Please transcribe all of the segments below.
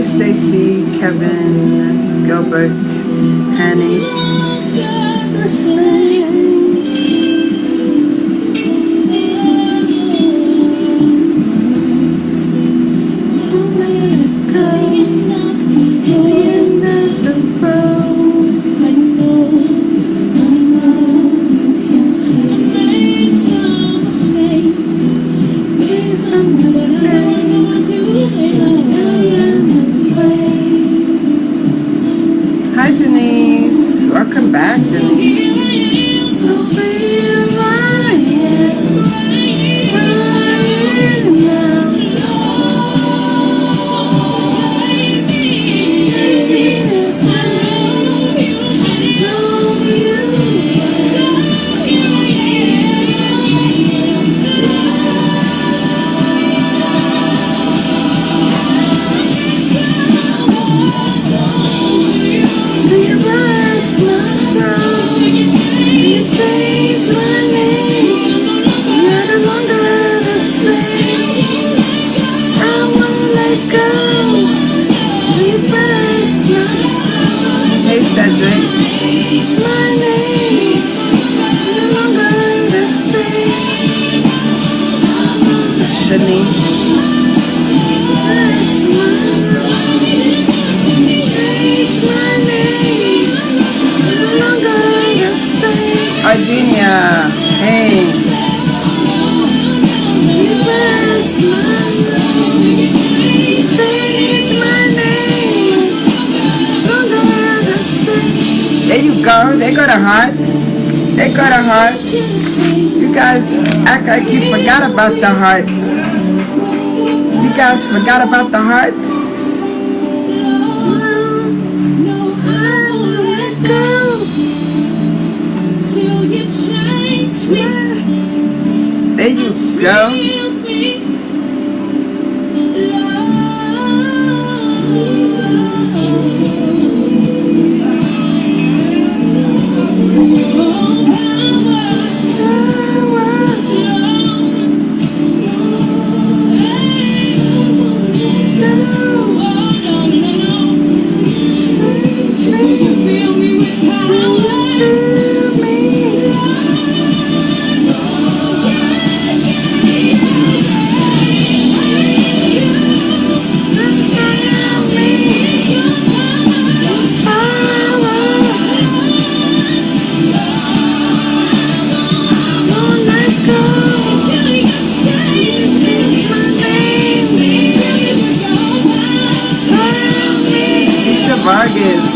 Stacy, Kevin, Gilbert, Hannies. Hi Denise, welcome back Denise. Ardinia, hey. There you go. They go to hearts. They go to hearts. You guys act like you forgot about the hearts. You guys forgot about the hearts. There you go.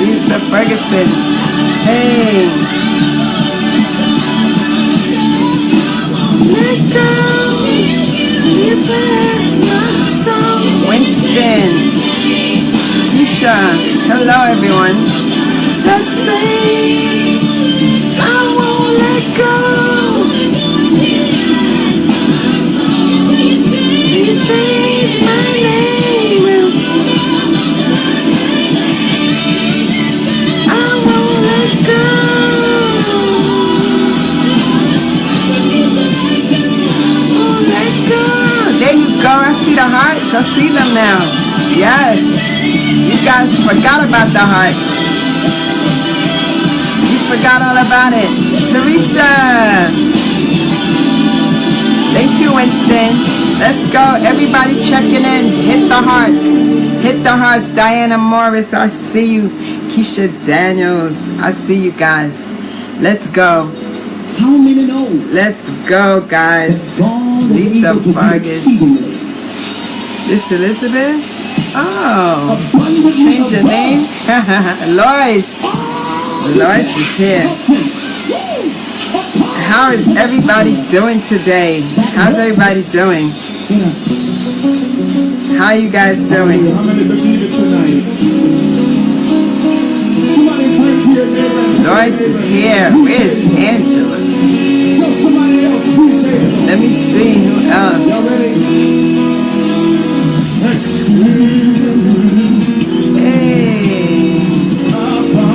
Lisa Ferguson, hey. Winston, Keisha, hello everyone. Let's say I won't let go. You changed my name. I see the hearts. I see them now. Yes. You guys forgot about the hearts. You forgot all about it. Teresa. Thank you, Winston. Let's go. Everybody checking in. Hit the hearts. Hit the hearts. Diana Morris, I see you. Keisha Daniels, I see you guys. Let's go. How many know? Let's go, guys. Lisa Vargas. This Elizabeth? Oh, change your name? Lois. Lois is here. How is everybody doing today? How's everybody doing? How are you guys doing? Lois is here. Where's Angela? Let me see who else. Hey.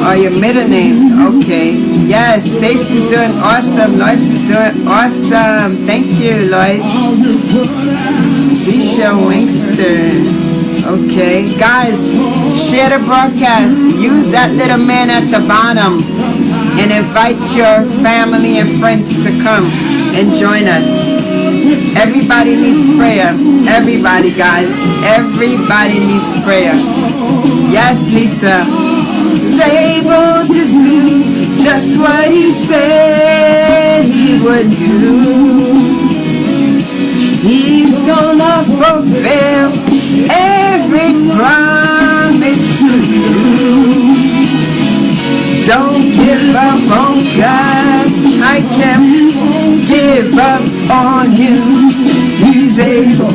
Oh, your middle name. Okay. Yes, Stacy's doing awesome. Lois is doing awesome. Thank you, Lois. Tisha Winkster. Okay. Guys, share the broadcast. Use that little man at the bottom and invite your family and friends to come and join us. Everybody needs prayer. Everybody, guys. Everybody needs prayer. Yes, Lisa. He's able to do just what he said he would do. He's gonna fulfill every promise to you. Don't give up on God. I can't give up on you. He's able.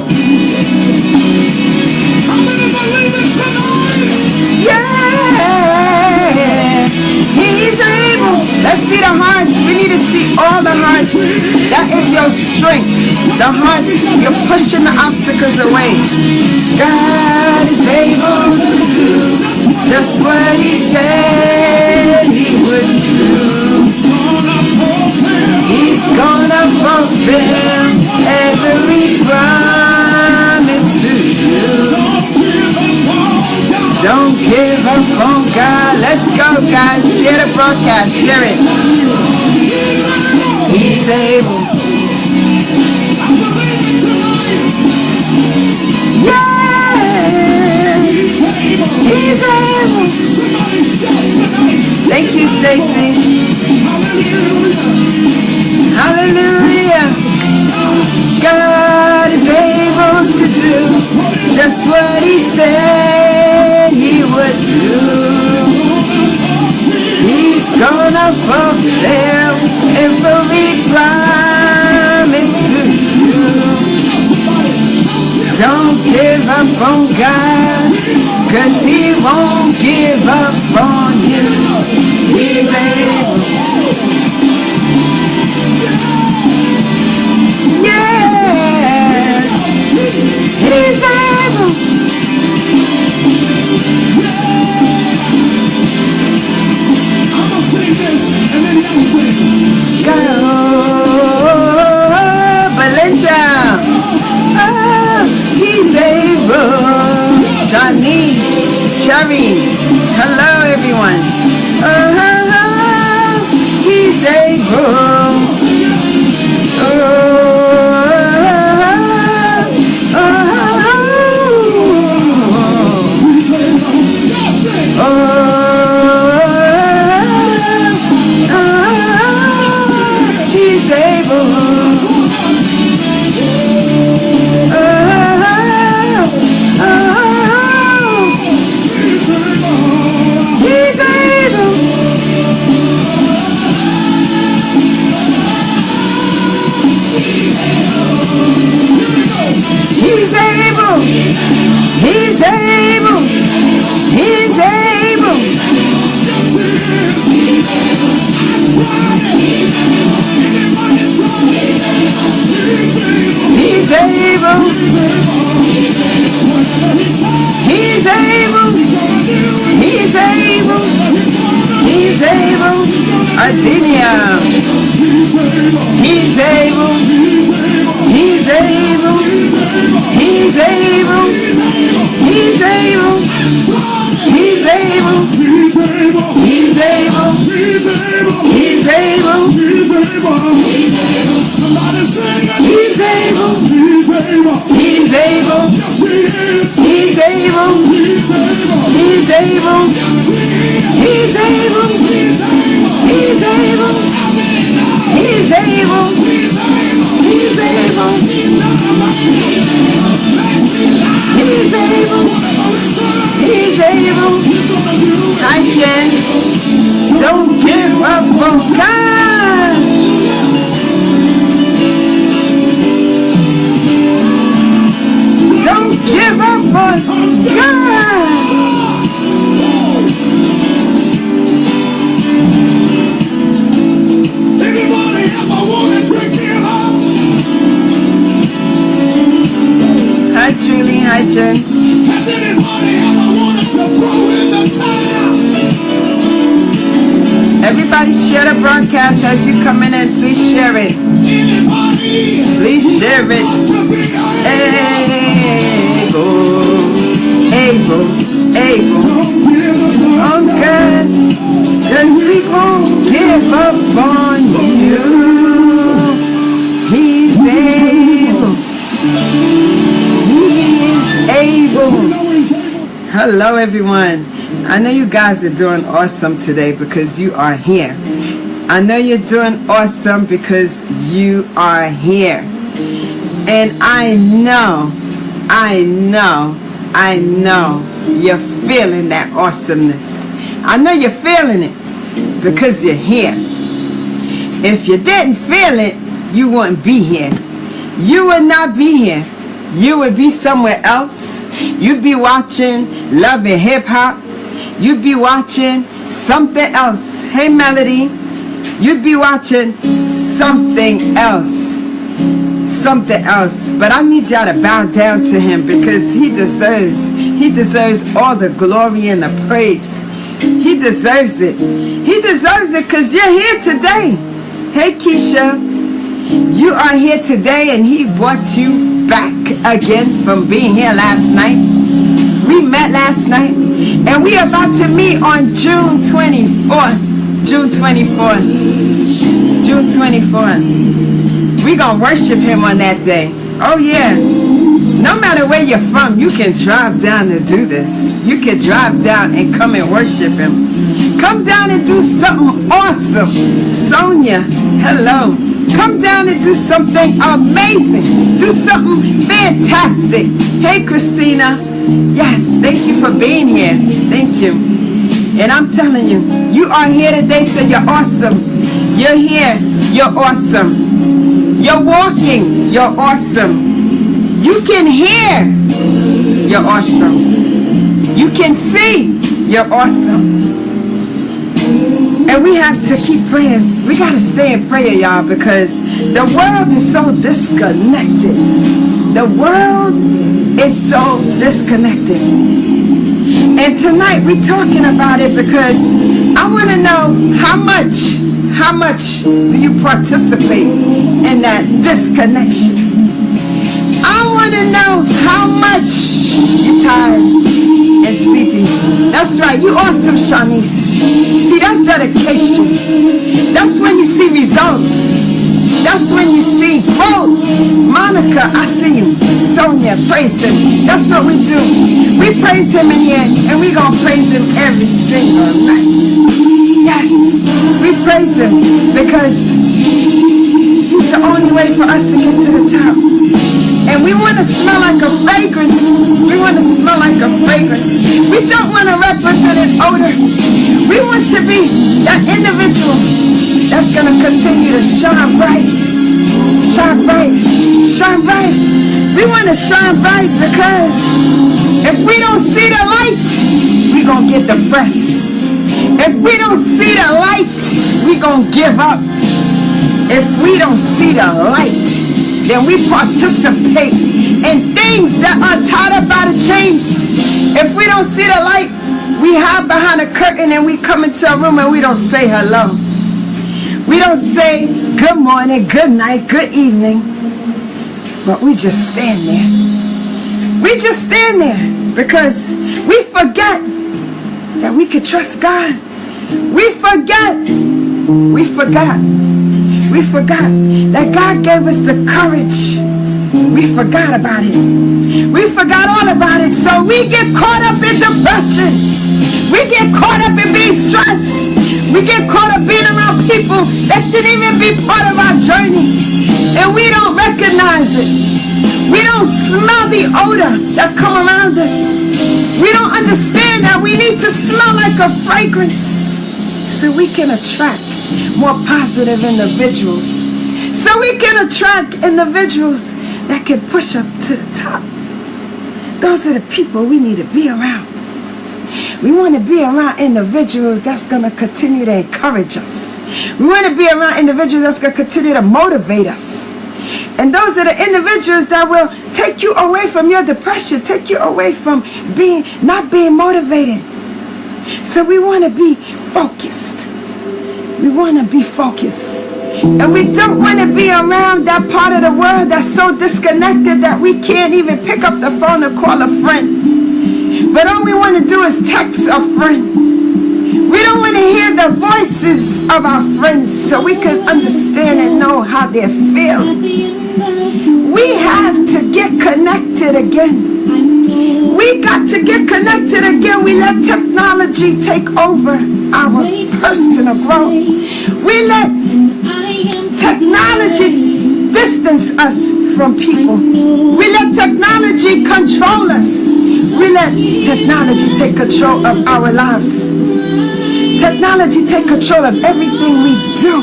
Yeah, he's able. Let's see the hearts. We need to see all the hearts. That is your strength. The hearts, you're pushing the obstacles away. God is able to do just what he said he would do. He's gonna fulfill every promise to you. Don't give up on God. Let's go, guys. Share the broadcast. Share it. He's able. Yeah. He's able. Thank you, Stacy. Hallelujah. God is able to do just what he said he would do. He's gonna fulfill every promise to you. Don't give up on God, 'cause he won't give up on you. He's able. Yeah, he's able. I'm gonna sing this and then y'all sing. Go, Belinda. Oh, he's able. Shanice, Cherry. Hello, everyone. He's able. He's able. He's able. He's able. He's able. He's able. He's able. He's able. He's able. He's able. Ardinia. He's able. He's able. He's able. He's able. He's able. He's able. He's able. He's able. He's able. Somebody sing it. He's able. He's able. He's able. He's able. He's able. He's able. He's able. He's able. He's able. He's able. imagine. Has anybody ever wanted to throw in the towel? Everybody share the broadcast as you come in and please share it. Anybody Please share it. want to be Able. Don't give up on Oh God, 'cause we won't give up on you. He's able. He is able. Hello everyone. I know you guys are doing awesome today because you are here. I know you're doing awesome because you are here. And I know you're feeling that awesomeness. I know you're feeling it because you're here. If you didn't feel it, you wouldn't be here. You would not be here. You would be somewhere else. You'd be watching Love and Hip Hop. You'd be watching something else. Hey, Melody. You'd be watching something else. Something else. But I need y'all to bow down to him because he deserves all the glory and the praise. He deserves it. He deserves it because you're here today. Hey, Keisha. You are here today and he brought you back again from being here last night. We met last night and we are about to meet on June 24th. June 24th. June 24th. We're going to worship him on that day. Oh yeah. No matter where you're from, you can drive down to do this. You can drive down and come and worship him. Come down and do something awesome. Sonia, hello. Come down and do something amazing. Do something fantastic. Hey, Christina. Yes, thank you for being here. Thank you. And I'm telling you, you are here today, so you're awesome. You're here. You're awesome. You're walking. You're awesome. You can hear. You're awesome. You can see. You're awesome. And we have to keep praying. We got to stay in prayer, y'all, because the world is so disconnected. The world is so disconnected. And tonight we're talking about it because I want to know how much do you participate in that disconnection? I want to know how much you're tired and sleepy. That's right, you awesome, Shanice. See, that's dedication. That's when you see results. That's when you see growth. Monica, I see you. Sonia, praise him. That's what we do. We praise him in here, and we're going to praise him every single night. Yes, we praise him because he's the only way for us to get to the top. And we want to smell like a fragrance. We want to smell like a fragrance. We don't want to represent an odor. We want to be that individual that's going to continue to shine bright. Shine bright. Shine bright. We want to shine bright because if we don't see the light, we're going to get depressed. If we don't see the light, we're going to give up. If we don't see the light, then we participate in things that are tied up by the chains. If we don't see the light, we hide behind a curtain and we come into a room and we don't say hello. We don't say good morning, good night, good evening. But we just stand there. We just stand there because we forget that we could trust God. We forgot that God gave us the courage. We forgot about it. We forgot all about it. So we get caught up in depression. We get caught up in being stressed. We get caught up being around people that shouldn't even be part of our journey. And we don't recognize it. We don't smell the odor that come around us. We don't understand that we need to smell like a fragrance so we can attract more positive individuals. So we can attract individuals that can push up to the top. Those are the people we need to be around. We want to be around individuals that's going to continue to encourage us. We want to be around individuals that's going to continue to motivate us. And those are the individuals that will take you away from your depression, take you away from not being motivated. So we want to be focused. We want to be focused. And we don't want to be around that part of the world that's so disconnected that we can't even pick up the phone and call a friend. But all we want to do is text a friend. We don't want to hear the voices of our friends so we can understand and know how they're feeling. We have to get connected again. We got to get connected again. We let technology take over our personal growth. We let technology distance us from people. We let technology control us. We let technology take control of our lives. Technology take control of everything we do.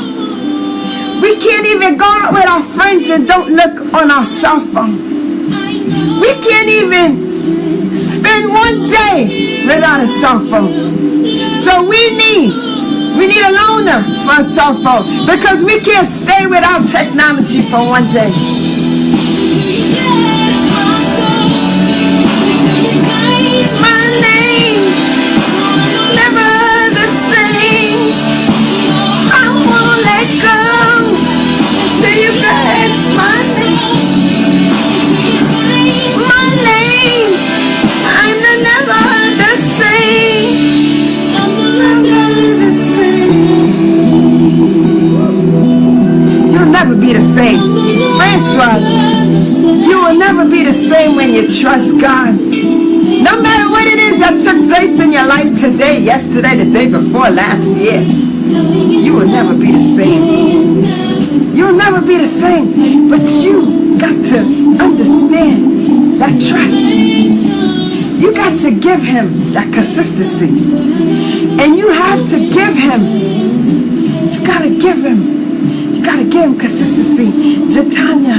We can't even go out with our friends and don't look on our cell phone. We can't even spend one day without a cell phone. So we need a loaner for a cell phone because we can't stay without technology for one day. My name, never the same. I won't let go till you bless my name. My name, I'm never the same. I'm never the same. You'll never be the same. Francoise, you will never be the same when you trust God. No matter what it is that took place in your life today, yesterday, the day before, last year, you will never be the same. You'll never be the same. But you got to understand that trust. You got to give him that consistency. And you have to give him. You got to give him. You got to give him consistency. Jatanya,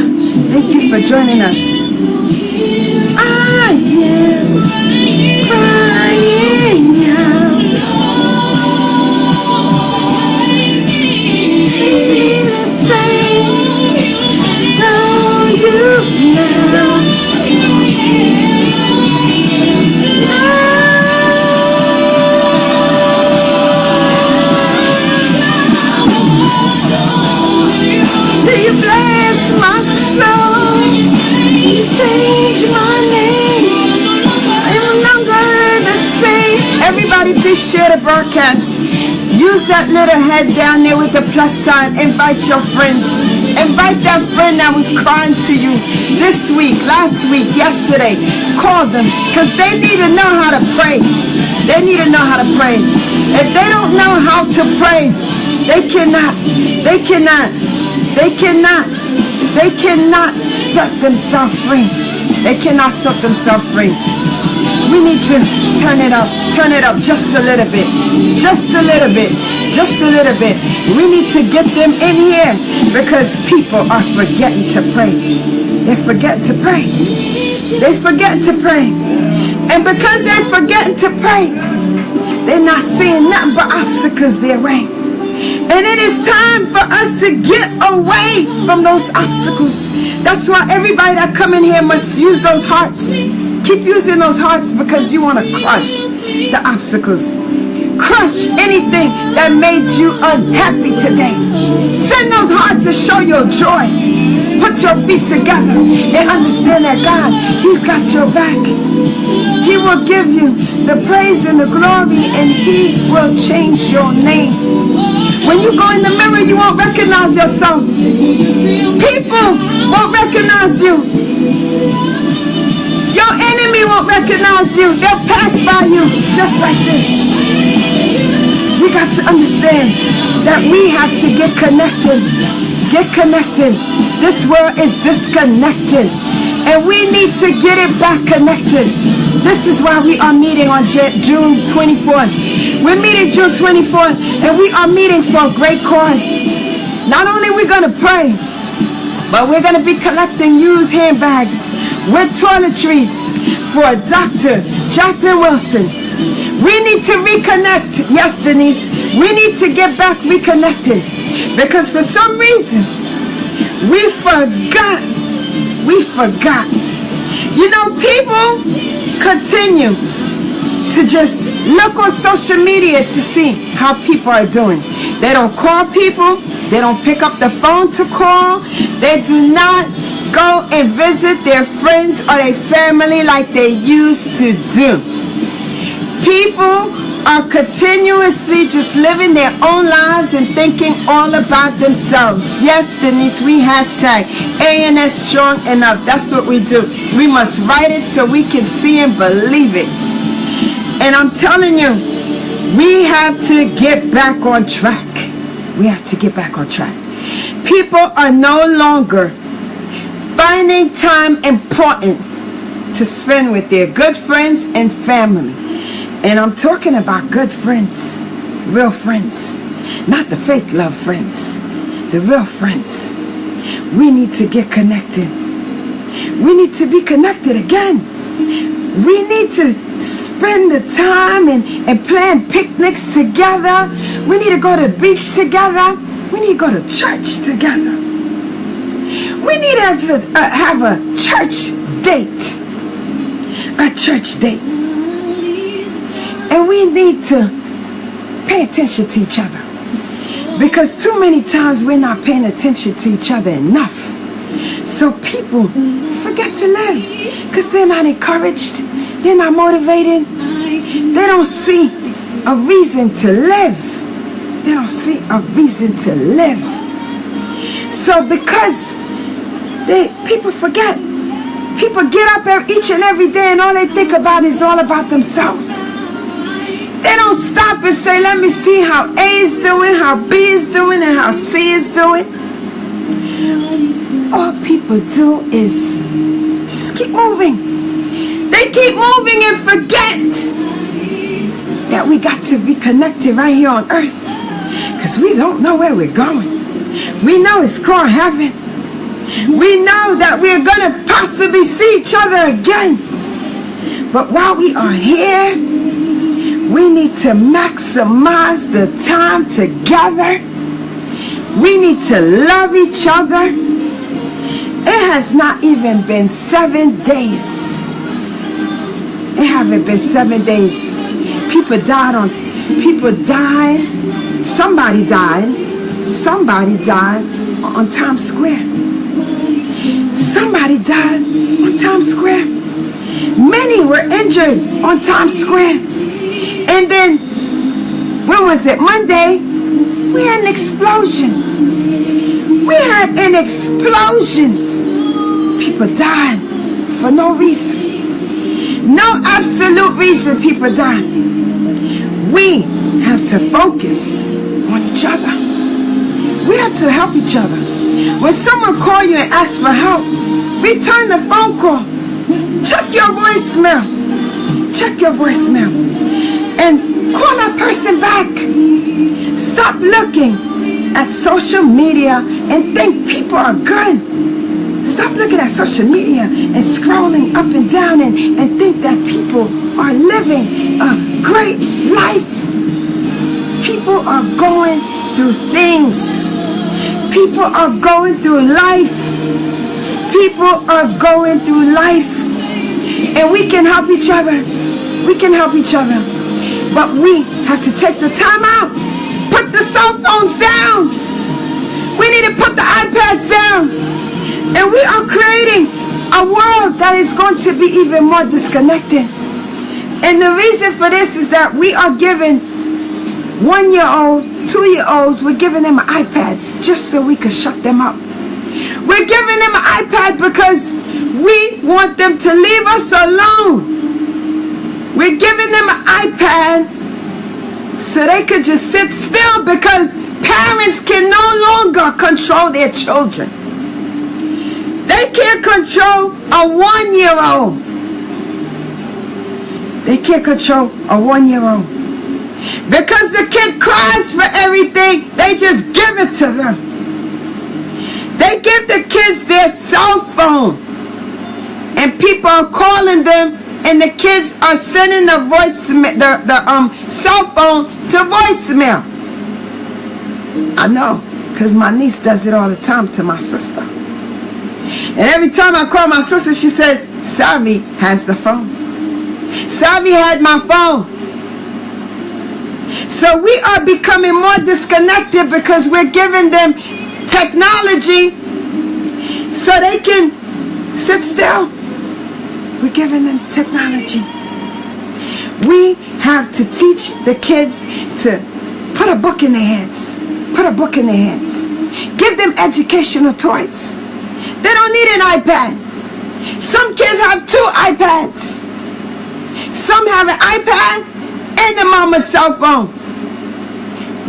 thank you for joining us. I am crying out. Be the same. Know you now. Till you bless my soul, change my name. I'm no longer the same. Everybody please share the broadcast. Use that little head down there with the plus sign. Invite your friends. Invite that friend that was crying to you this week, last week, yesterday. Call them because they need to know how to pray. They need to know how to pray. If they don't know how to pray, they cannot set themselves free. They cannot set themselves free. We need to turn it up just a little bit. Just a little bit. Just a little bit. We need to get them in here because people are forgetting to pray. They forget to pray. They forget to pray. And because they're forgetting to pray, they're not seeing nothing but obstacles their way. And it is time for us to get away from those obstacles. That's why everybody that come in here must use those hearts. Keep using those hearts because you want to crush the obstacles. Crush anything that made you unhappy today. Send those hearts to show your joy. Put your feet together and understand that God, He got your back. He will give you the praise and the glory and He will change your name. When you go in the mirror, you won't recognize yourself. People won't recognize you. Your enemy won't recognize you. They'll pass by you just like this. We got to understand that we have to get connected. Get connected. This world is disconnected. And we need to get it back connected. This is why we are meeting on June 24th. We're meeting June 24th, and we are meeting for a great cause. Not only are we going to pray, but we're going to be collecting used handbags with toiletries for Dr. Jacqueline Wilson. We need to reconnect. Yes, Denise. We need to get back reconnected. Because for some reason, We forgot. We forgot. You know, people continue to just look on social media to see how people are doing. They don't call people. They don't pick up the phone to call. They do not go and visit their friends or their family like they used to do. People are continuously just living their own lives and thinking all about themselves. Yes, Denise, we hashtag ANS strong enough. That's what we do. We must write it so we can see and believe it. And I'm telling you, we have to get back on track. We have to get back on track. People are no longer finding time important to spend with their good friends and family. And I'm talking about good friends, real friends, not the fake love friends, the real friends. We need to get connected. We need to be connected again. We need to spend the time and plan picnics together. We need to go to the beach together. We need to go to church together. We need to have a church date. A church date. And we need to pay attention to each other. Because too many times we're not paying attention to each other enough. So people forget to live because they're not encouraged. They're not motivated. They don't see a reason to live. They don't see a reason to live. So because people forget. People get up each and every day and all they think about is all about themselves. They don't stop and say, let me see how A is doing, how B is doing, and how C is doing. All people do is just keep moving. They keep moving and forget that we got to be connected right here on earth. Because we don't know where we're going. We know it's called heaven. We know that we're going to possibly see each other again. But while we are here, we need to maximize the time together. We need to love each other. It has not even been 7 days. It haven't been 7 days. People died. Somebody died on Times Square. Somebody died on Times Square. Many were injured on Times Square. And then, when was it? Monday, we had an explosion. We had an explosion. People died for no reason. No absolute reason people died. We have to focus on each other. We have to help each other. When someone calls you and asks for help, return the phone call. Check your voicemail. Check your voicemail. And call that person back. Stop looking at social media and think people are good. Stop looking at social media and scrolling up and down and think that people are living a great life. People are going through things. People are going through life. People are going through life. And we can help each other. We can help each other. But we have to take the time out. Put the cell phones down. We need to put the iPads down. And we are creating a world that is going to be even more disconnected. And the reason for this is that we are giving 1-year-old, 2-year-olds, we're giving them an iPad just so we can shut them up. We're giving them an iPad because we want them to leave us alone. We're giving them an iPad so they could just sit still because parents can no longer control their children. They can't control a 1-year-old. They can't control a 1-year-old. Because the kid cries for everything, they just give it to them. They give the kids their cell phone. And people are calling them, and the kids are sending the cell phone to voicemail. I know. Because my niece does it all the time to my sister. And every time I call my sister, she says, Savi has the phone. Savi had my phone. So we are becoming more disconnected because we're giving them technology so they can sit still. We're giving them technology. We have to teach the kids to put a book in their hands. Put a book in their hands. Give them educational toys. They don't need an iPad. Some kids have 2 iPads. Some have an iPad and the mama's cell phone.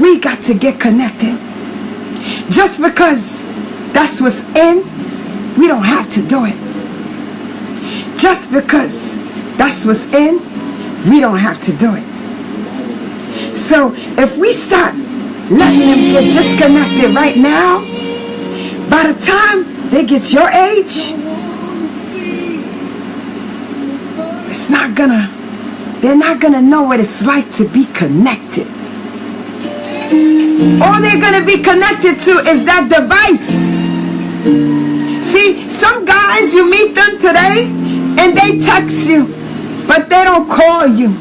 We got to get connected. Just because that's what's in, we don't have to do it. Just because that's what's in, we don't have to do it. So if we start letting them get disconnected right now, by the time they get your age, they're not gonna know what it's like to be connected. All they're gonna be connected to is that device. See, some guys, you meet them today and they text you, but they don't call you.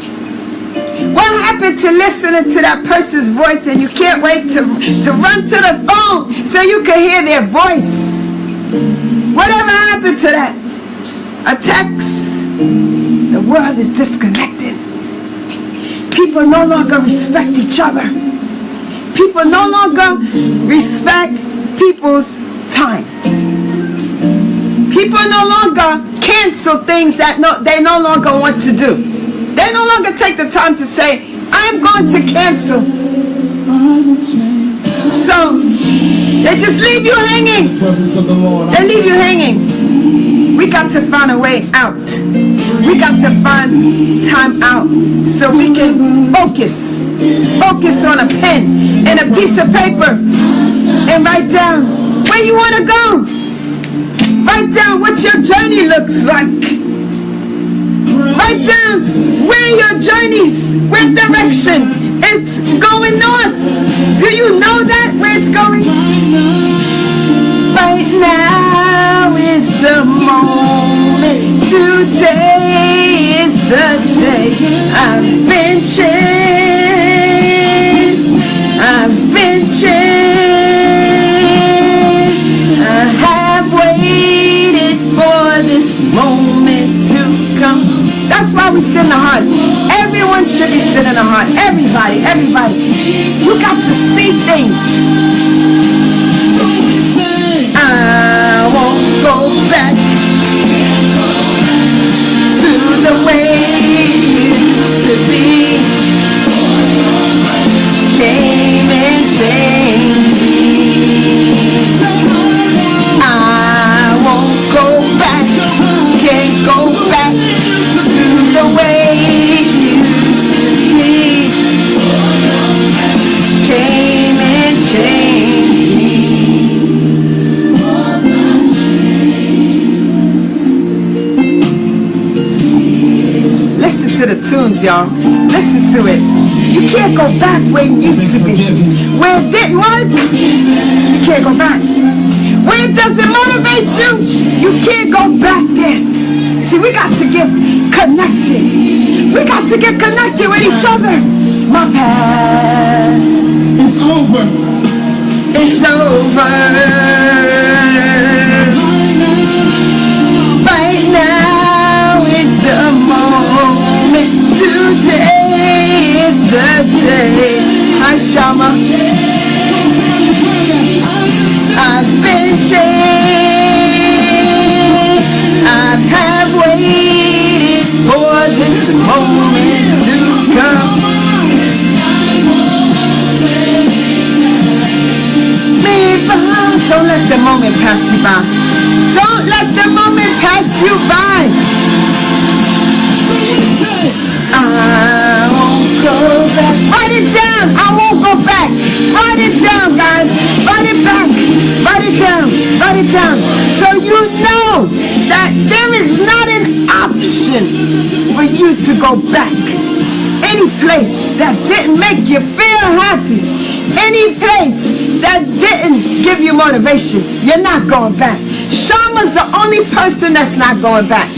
What happened to listening to that person's voice and you can't wait to run to the phone so you can hear their voice? Whatever happened to that? A text. The world is disconnected. People no longer respect each other. People no longer respect people's time. People no longer cancel things that they no longer want to do. They no longer take the time to say, I'm going to cancel. So, they just leave you hanging. They leave you hanging. We got to find a way out. We got to find time out so we can focus. Focus on a pen and a piece of paper and write down where you want to go. Write down what your journey looks like. Write down where your journeys, where direction it's going north. Do you know that where it's going? Right now is the moment. Today is the day. I've been changed. I've been changed. I have waited for this moment to come. That's why we sit in the heart. Everyone should be sitting in the heart. Everybody. You got to see things. I won't go back to the way it used to be. Came and changed me. I won't go back. Can't go back to the way it used to be. Came and changed me. Listen to the tunes, y'all. Listen to it. You can't go back where it used to be. Where it didn't work, you can't go back. Where it doesn't motivate you, you can't go back there. See, we got to get connected. We got to get connected with each other. My past It's over. is over. Right now is the moment. Today is the day. Hi, Shama. I've been changed. I have waited for this moment to come. Don't let the moment pass you by. Don't let the moment pass you by. I won't go back. Write it down. I won't go back. Write it down, guys. Write it back. Write it down. Write it down. So you know that there is not an option for you to go back. Any place that didn't make you feel happy, Any place that didn't give you motivation, you're not going back. Sharma's the only person that's not going back.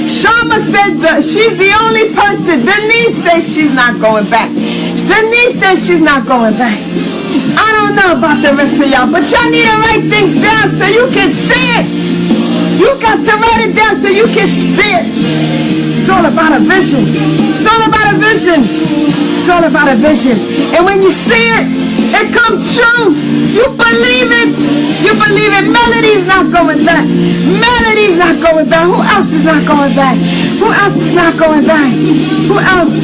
Sharma said she's the only person. Denise says she's not going back. Denise says she's not going back. I don't know about the rest of y'all, but y'all need to write things down so you can see it. You got to write it down so you can see it. It's all about a vision. It's all about a vision. It's all about a vision. And when you see it, it comes true. You believe it. You believe it. Melody's not going back. Melody's not going back. Who else is not going back? Who else is not going back? Who else?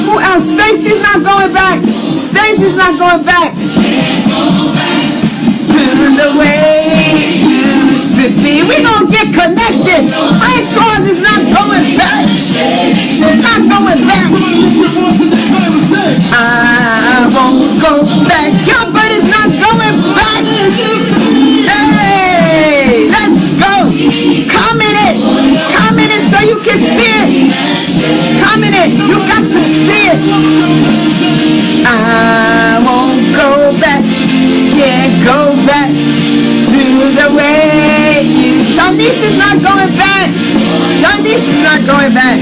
Who else? Stacy's not going back. Stacy's not going back. To the way you used to be. We gonna get connected. Francoise is not going back. She's not going back. I won't go back. Gilbert is not going back. Hey, let's go. Come in it. Come in it so you can see it. Come in it. You got to see it. I won't go back. Can't go back to the way you. Shanice is not going back. Shanice is not going back.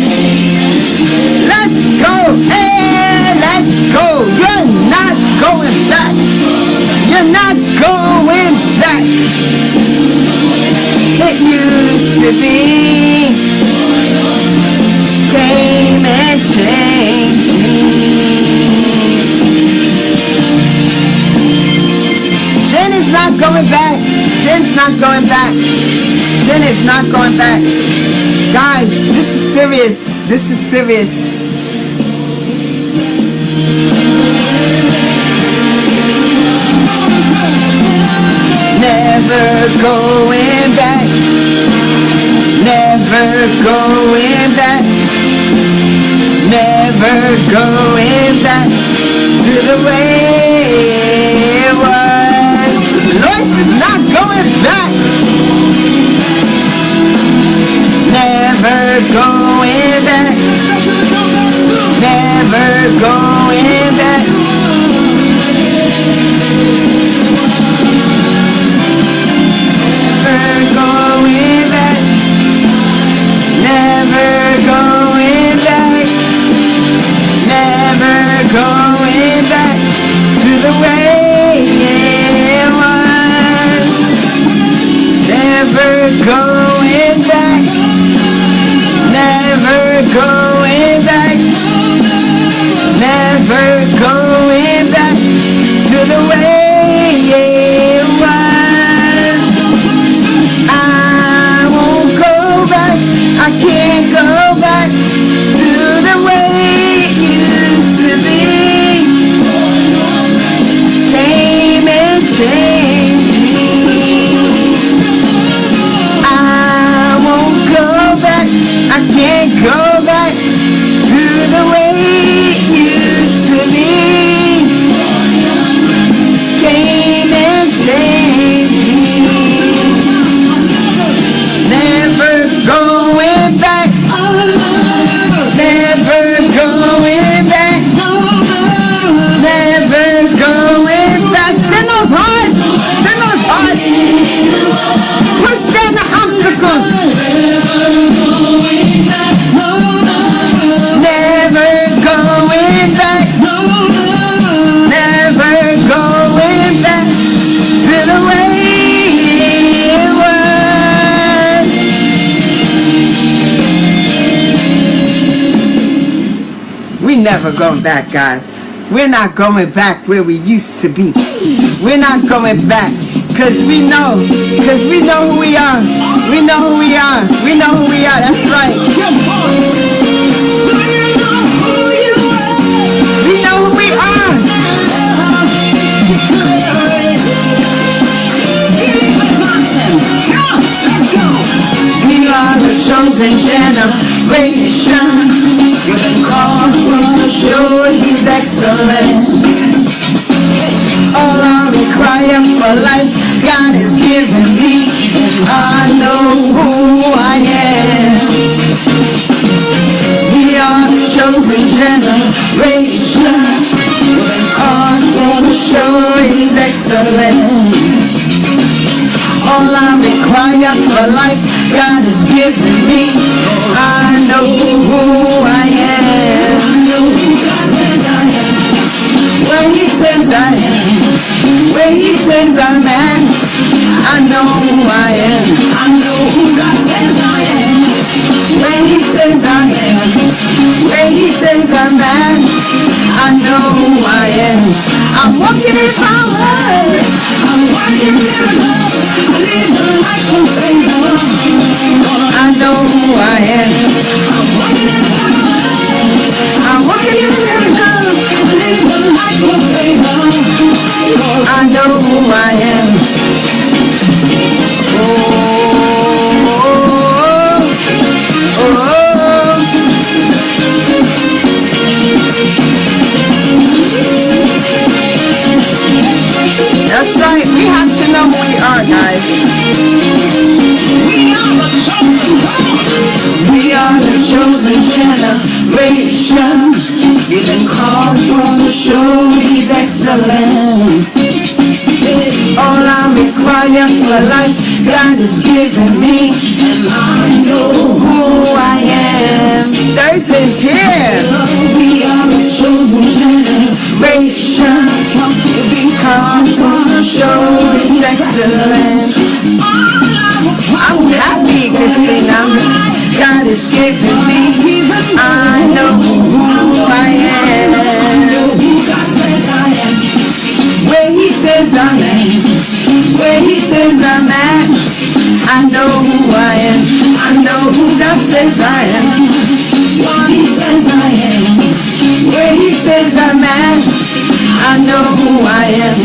Let's go. Hey, let's go. You're not going back. You're not going back. It used to be. Came and changed me. Jen is not going back. Jen's not going back. Jen is not going back. Guys, this is serious. This is serious. Never going back. Never going back. Never going back to the way it was. Lois is not going back. Never going back. Never going back. Never going back. Never going back. Never going back to the way it was. Never going back. Never going back. Never going back to the way it was. I won't go back. I can't go back to the way it used to be. Came and changed me. I won't go back. I can't go back to the way it used to be. Came and changed me. Never going back. Never going back. Never going back. Send those hearts. Send those hearts. Push down the obstacles. Never going back. Never going back to the way it was. We never going back, guys. We're not going back where we used to be. We're not going back because we know who we are. We know who we are. We know who we are. That's right. We know who we are. We are the chosen generation. We've been called to show His excellence. All I require for life, God has given me. I know who I am. We are the chosen generation. We've been called to show God has given me. I know who I am. Where He says I am, where He says I'm at, I know who I am. I know who God says I am. Where He says I am, where He says I'm at, I know who I am. I'm walking in power, I'm walking miracles, I live a life of favor. I know who I am. I'm walking in power, I'm walking in miracles, I live a life of favor. I know who I am. That's right, we have to know who we are, guys. We are the chosen generation. We've been called for to show His excellence. All I require for life, God has given me, and I know who I am. Thursday's here. We are the chosen generation. We've been called for to show His excellence. I'm happy, Christina. God has given me. I know who I am. Where He says I am, where He says I'm at, I know who I am. I know who God says I am. What He says I am, where He says I'm at, I know who I am.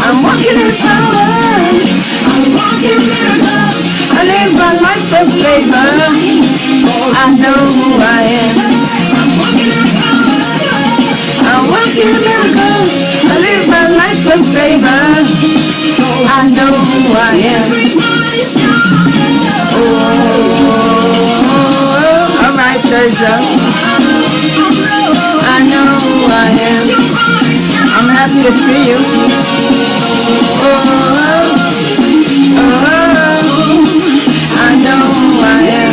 I'm walking in power, I'm walking miracles, I live my life of favor. I know who I am. I'm walking in power, I'm walking miracles, I live my life of favor. I know who I am. Oh, all right, Thursday. I know who I am. I'm happy to see you. I know who I am.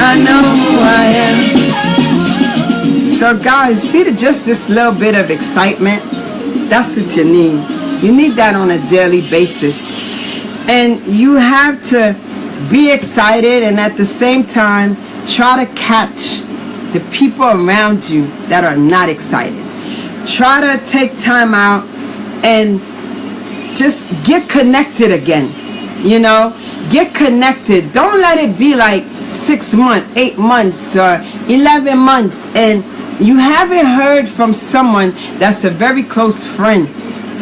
I know who I am. So guys, see just this little bit of excitement? That's what you need. You need that on a daily basis. And you have to be excited and at the same time try to catch the people around you that are not excited. Try to take time out and just get connected again. You know, get connected. Don't let it be like 6 months, 8 months, or 11 months and you haven't heard from someone that's a very close friend.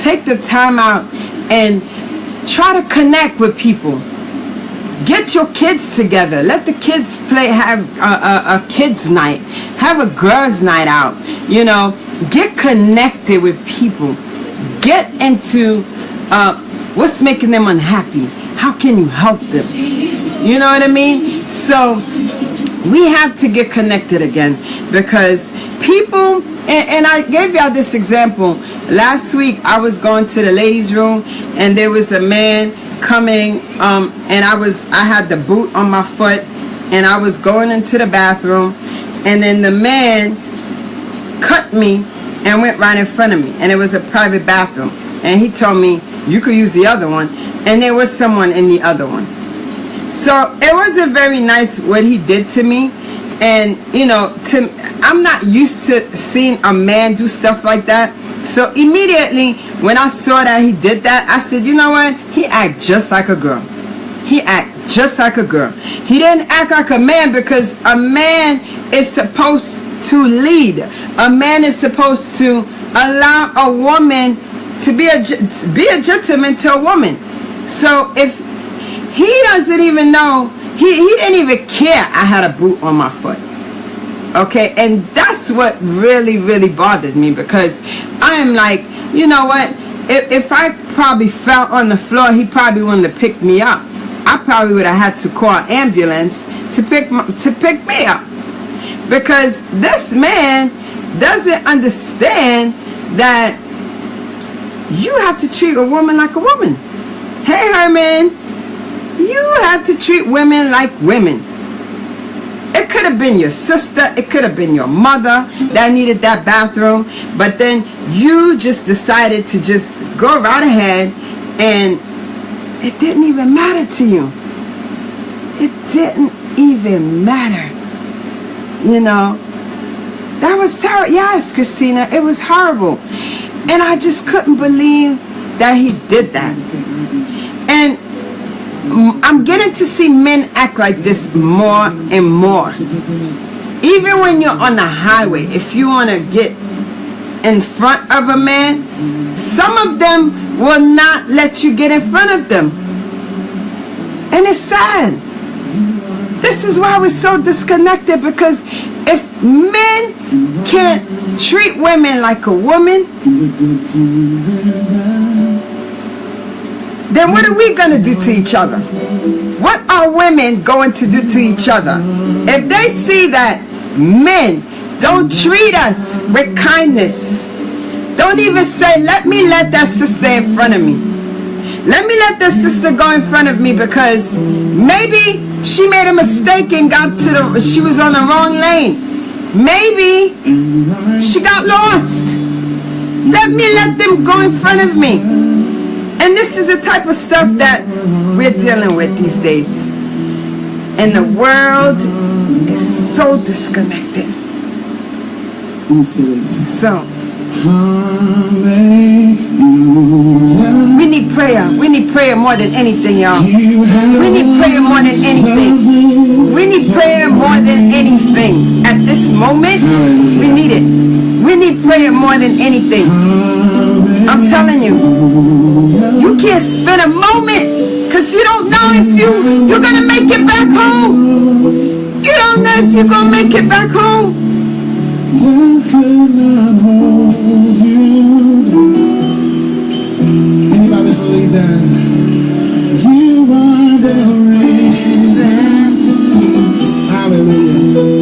Take the time out and try to connect with people. Get your kids together. Let the kids play, have a kids night. Have a girls night out. You know, get connected with people. Get into what's making them unhappy. How can you help them? You know what I mean? So we have to get connected again because people, and I gave y'all this example. Last week I was going to the ladies' room and there was a man coming and I had the boot on my foot and I was going into the bathroom and then the man cut me and went right in front of me and it was a private bathroom and he told me you could use the other one and there was someone in the other one. So it wasn't very nice what he did to me. And you know, I'm not used to seeing a man do stuff like that. So immediately when I saw that he did that, I said, you know what? He act just like a girl. He act just like a girl. He didn't act like a man because a man is supposed to lead. A man is supposed to allow a woman to be a gentleman to a woman. So if he doesn't even know, he didn't even care I had a boot on my foot. Okay, and that's what really bothered me because I am like, you know what, if I probably fell on the floor, he probably wouldn't have picked me up. I probably would have had to call an ambulance to pick me up because this man doesn't understand that you have to treat a woman like a woman. Hey, Herman, you have to treat women like women. It could have been your sister, it could have been your mother that needed that bathroom, but then you just decided to just go right ahead, and it didn't even matter to you. It didn't even matter. You know, that was terrible. Yes, Christina, it was horrible. And I just couldn't believe that he did that. And I'm getting to see men act like this more and more. Even when you're on the highway, if you want to get in front of a man, some of them will not let you get in front of them. And it's sad. This is why we're so disconnected, because if men can't treat women like a woman, then what are we going to do to each other? What are women going to do to each other? If they see that men don't treat us with kindness, don't even say, let me let that sister in front of me. Let me let that sister go in front of me because maybe she made a mistake and she was on the wrong lane. Maybe she got lost. Let me let them go in front of me. And this is the type of stuff that we're dealing with these days. And the world is so disconnected. So, we need prayer. We need prayer more than anything, y'all. We need prayer more than anything. We need prayer more than anything. At this moment, we need it. We need prayer more than anything. I'm telling you, you can't spend a moment because you don't know if you're going to make it back home. You don't know if you're going to make it back home. Anybody believe that? You are the reason. Hallelujah.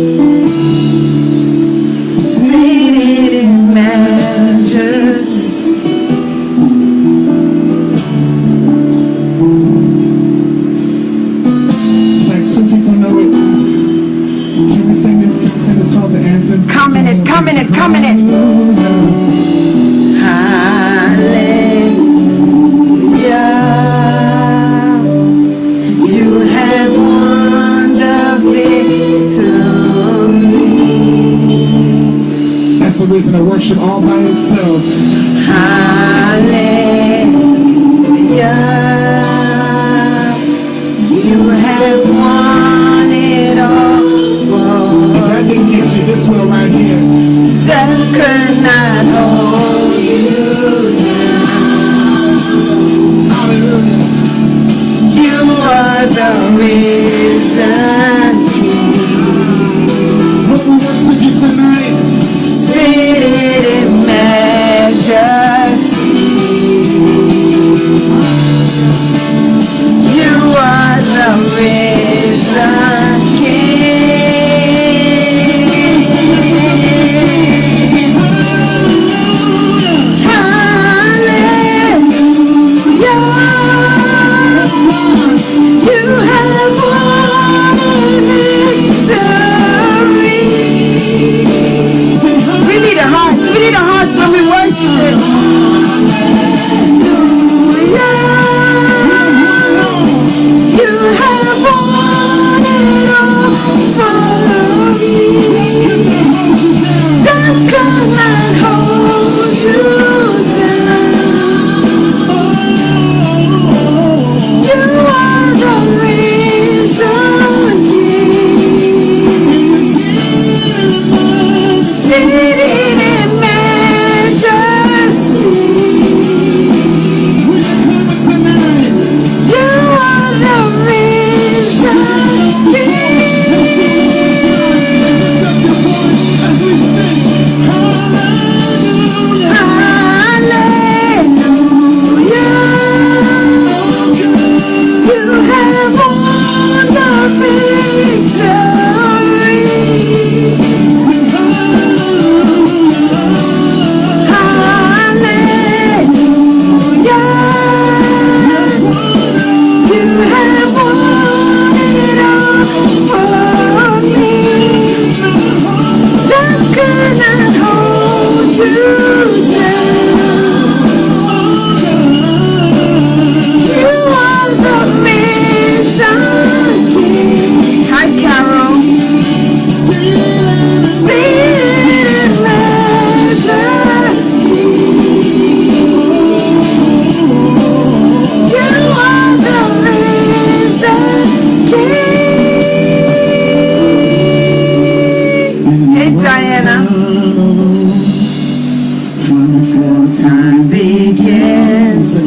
Seated in majesty. It's like two people know it. Can we sing this? Can we sing this called the anthem? Come in it, come in it, come in it. Hallelujah. You have won the victory. That's the reason to worship all by itself. Hallelujah. You have won it all. If that didn't get you, this will right here. Death could not hold you down. Hallelujah. You are the risen King. Hope we worship you tonight. Seated in majesty.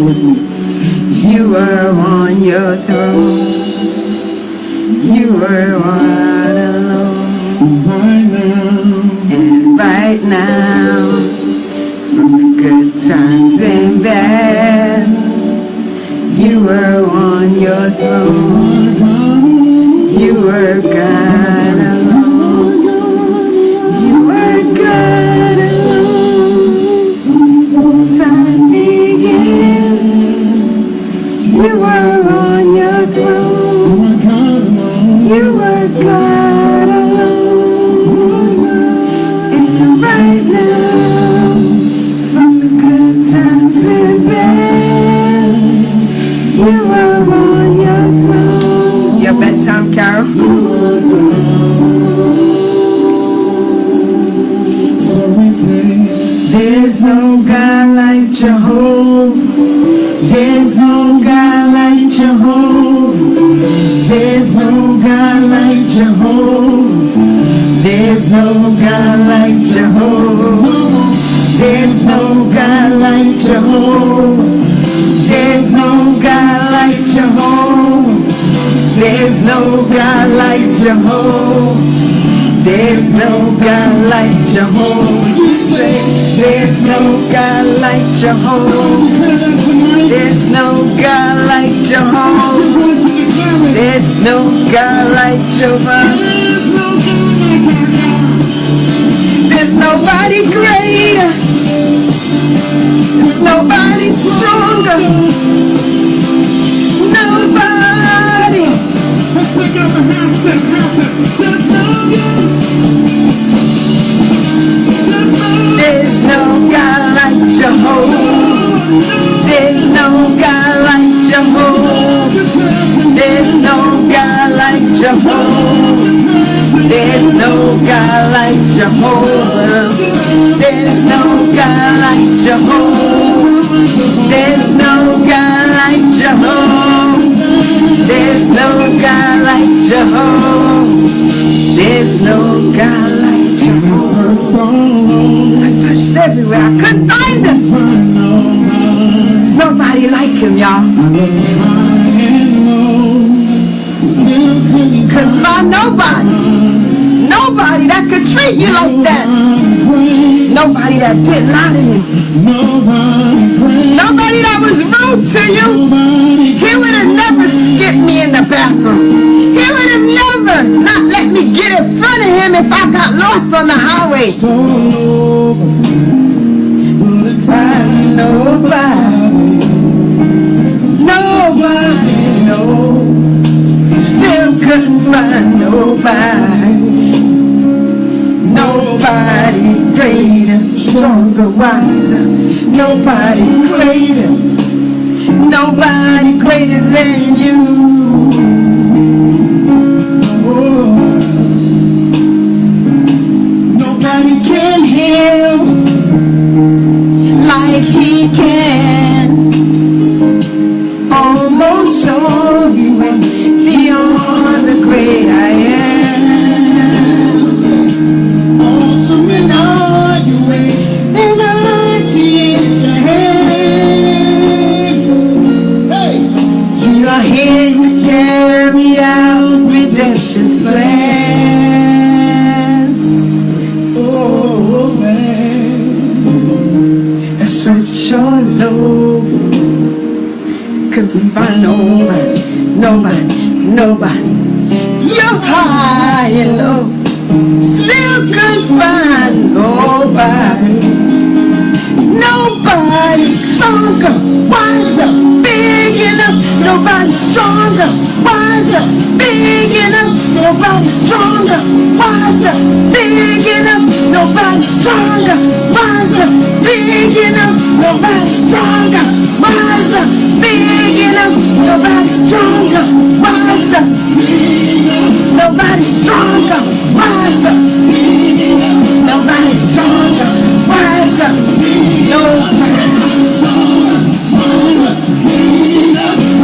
with me. You were on your throne. You were all alone. Right now, And right now, from the good times and bad, you were on your throne. You were God alone. You were God alone. Time begins. You were on your throne. You were God alone. And right now, from the good times and bad, you were on your throne. Your bedtime carol? so we say, There's no God like Jehovah. There's no God like Jehovah. There's no God like Jehovah. There's no God like Jehovah. There's no God like Jehovah. There's no God like Jehovah. There's no God like Jehovah. There's no God like Jehovah. You say, there's no God like Jehovah. There's no God like Jehovah. There's no God like Jehovah. There's nobody greater. There's nobody stronger. Nobody. let's take out the half step, half step. There's no God like Jehovah. There's no God like Jehovah. There's no God like Jehovah. There's no God like Jehovah. There's no God like Jehovah. There's no God like Jehovah. There's no God like Jehovah. There's no God like Jehovah. I searched everywhere. I couldn't find him. There's nobody like him, y'all. Couldn't find nobody. Nobody that could treat you like that. Nobody that didn't lie to you. Nobody that was rude to you. He would have never skipped me in the bathroom. He would have never not let me get in front of him if I got lost on the highway. Couldn't find nobody. Nobody, no. Still couldn't find nobody. Nobody greater, stronger, wiser. Nobody greater. Nobody greater than you. Oh. Nobody can heal like he can. Almost all you and beyond the great I am. Awesome in all your ways, and mighty is your hand. Hey, you are here to carry out redemption's plans. Oh man, and search all over. Couldn't find nobody, nobody, nobody. You're high and low, still couldn't find nobody. Nobody stronger, wiser, big enough. Nobody stronger, wiser, big enough. Nobody stronger, wiser, big enough. Nobody stronger, wiser, big enough. Nobody stronger, wiser, big enough. Nobody stronger, wiser, nobody stronger, wiser, nobody stronger, wiser,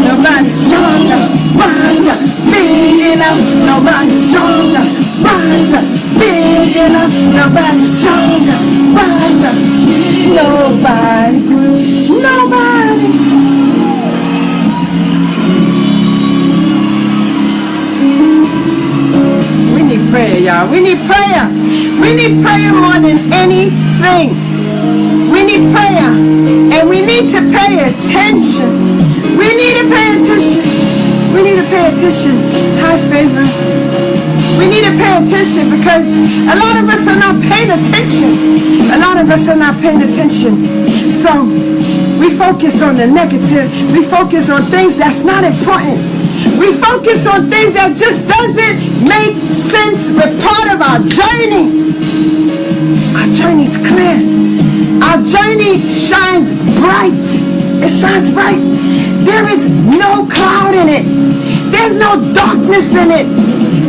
nobody stronger, wiser, big enough. Nobody stronger, wiser, big enough. Nobody stronger, wiser, nobody, nobody. y'all. We need prayer. We need prayer more than anything. We need prayer. And we need to pay attention. We need to pay attention. We need to pay attention. Hi, Favor. We need to pay attention because a lot of us are not paying attention. A lot of us are not paying attention. So we focus on the negative. We focus on things that's not important. We focus on things that just doesn't make sense with part of our journey. Our journey's clear. Our journey shines bright. It shines bright. There is no cloud in it. There's no darkness in it.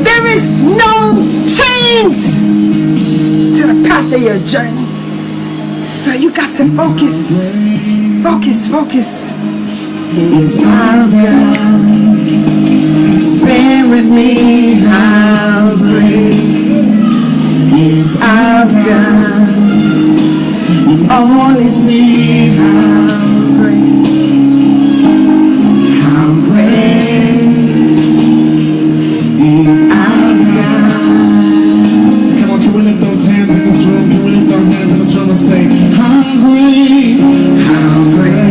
There is no chains to the path of your journey. So you got to focus. Focus, focus. It's our God. Sing with me, how great is our God. Only see how great is our God. Come on, can we lift those hands in this room? Can we lift our hands in this room and say, how great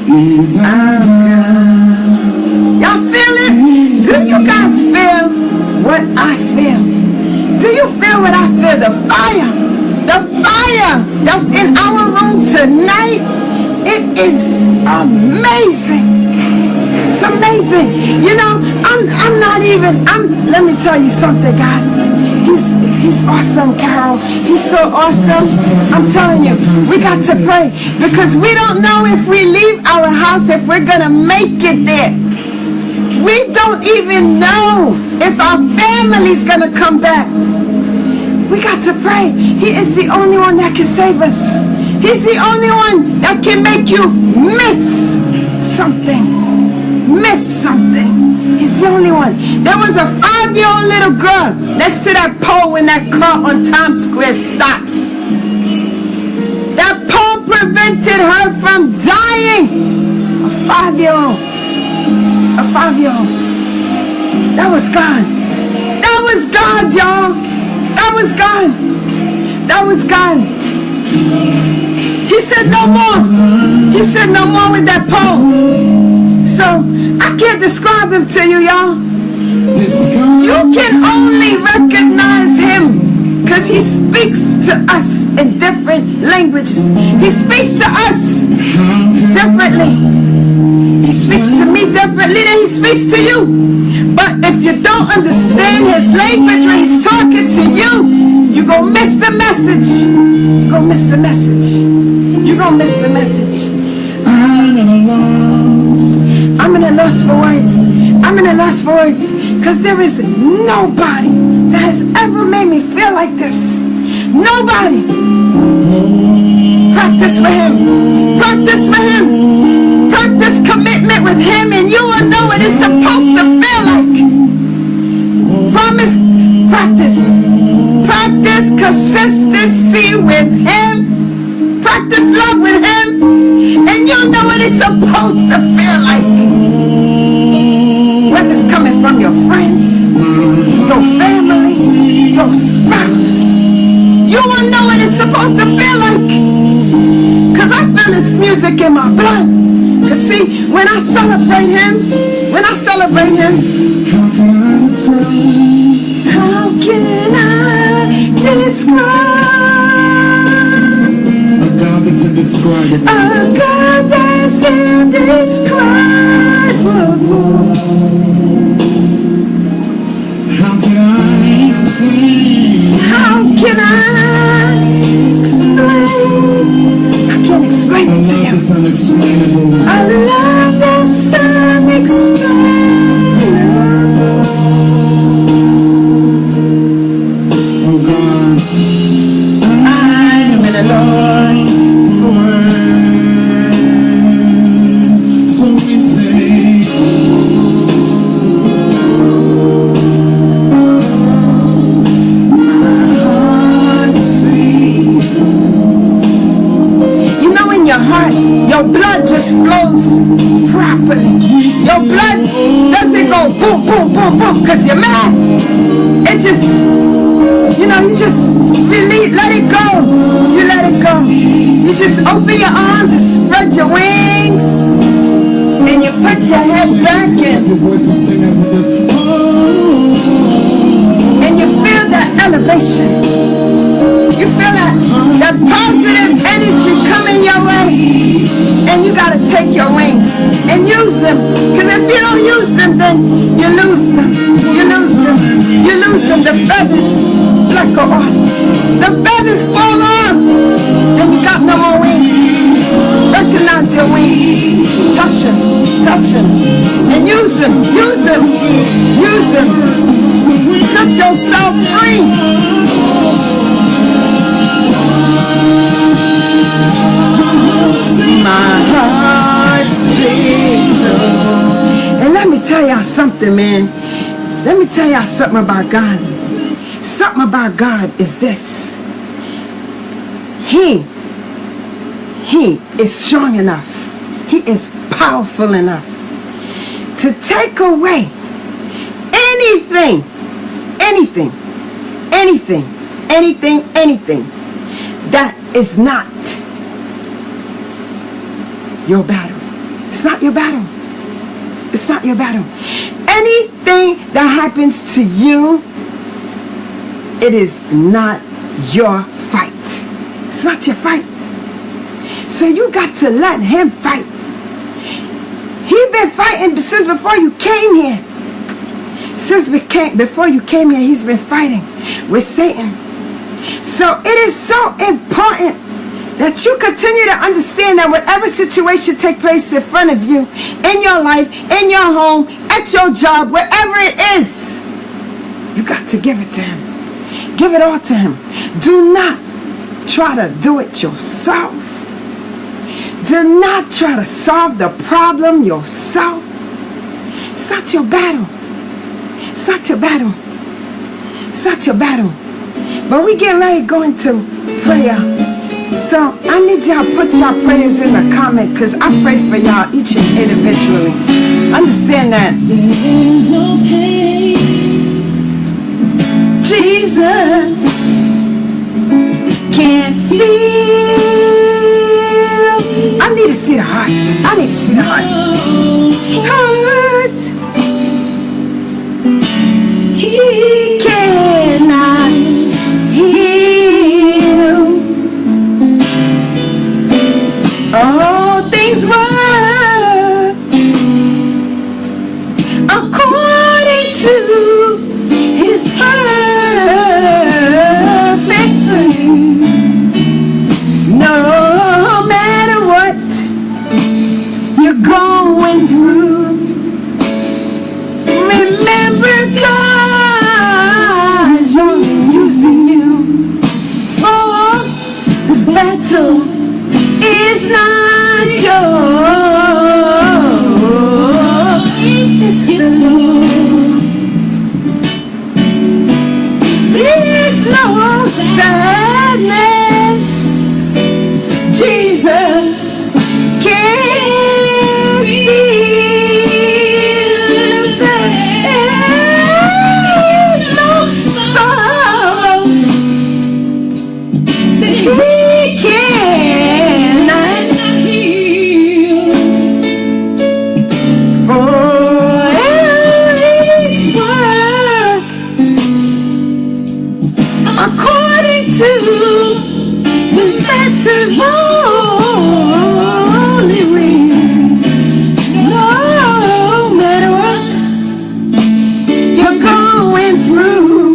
is our God? Y'all feel it? Do you guys feel what I feel? Do you feel what I feel? The fire that's in our room tonight, it is amazing. It's amazing. You know, I'm not even, let me tell you something, guys. He's awesome, Carol. He's so awesome. I'm telling you, we got to pray because we don't know if we leave our house, if we're going to make it there. We don't even know if our family's going to come back. We got to pray. He is the only one that can save us. He's the only one that can make you miss something. Miss something. He's the only one. There was a 5-year-old little girl next to that pole when that car on Times Square stopped. That pole prevented her from dying. A 5-year-old. A 5-year-old. That was God. That was God, y'all. That was God. That was God. He said no more. He said no more with that pole. So I can't describe him to you, y'all. You can only recognize him because he speaks to us in different languages. He speaks to us differently. He speaks to me differently than he speaks to you. But if you don't understand his language when he's talking to you, you're going to miss the message. You're going to miss the message. You're going to miss the message. I'm in a loss for words. I'm in a loss for words because there is nobody that has ever made me feel like this. Nobody. Practice with him. Practice with him. Practice commitment with him and you will know what it's supposed to feel like. Promise. Practice. Practice consistency with him. Practice love with him. And you'll know what it's supposed to feel like. Whether it's coming from your friends, your family, your spouse, you will know what it's supposed to feel like. Because I feel this music in my blood. Because see, when I celebrate him, how can I describe? That's indescribable. A God that's indescribable. How can I explain? How can I explain? I can't explain it to you. It's unexplainable. A love that's unexplainable. Oh God, I'm in a loss. so we say, My heart sings. You know in your heart Your blood just flows properly. Your blood doesn't go boom, boom, boom, boom because you're mad. It just, you know, you just release, let it go. You let it go. You just open your arms and spread your wings. And you put your head back in. And you feel that elevation. You feel that positive energy coming your way. And you got to take your wings and use them. Because if you don't use them, then you lose them. You lose them. You lose them. The feathers flicker off. The feathers fall off. And you got no more wings. Recognize your wings. Touch them. Touch them. And use them. Use them. Use them. Set yourself free. My heart sings. And let me tell y'all something, man. Let me tell y'all something about God. Something about God is this. He is strong enough. He is powerful enough to take away anything that is not your battle. It's not your battle. It's not your battle. Anything that happens to you, it is not your fight. It's not your fight. So you got to let him fight. He's been fighting since before you came here. Before you came here, he's been fighting with Satan. So it is so important that you continue to understand that whatever situation takes place in front of you, in your life, in your home, at your job, wherever it is, you got to give it to him. Give it all to him. Do not try to do it yourself. Do not try to solve the problem yourself. It's not your battle. It's not your battle. It's not your battle. But we get ready to go into prayer. So I need y'all to put y'all prayers in the comment because I pray for y'all each and individually. Understand that. There is no pain. Jesus can't feel. I need to see the hearts. I need to see the hearts. Heart. He cannot heal. All things work according to his perfect plan. No matter what you're going through, remember God's always using you for this battle. It's not yours, it's the Lord. There's no sadness. Jesus can't feel. There's no sorrow that he can't. According to his master's holy will. No matter what you're going through,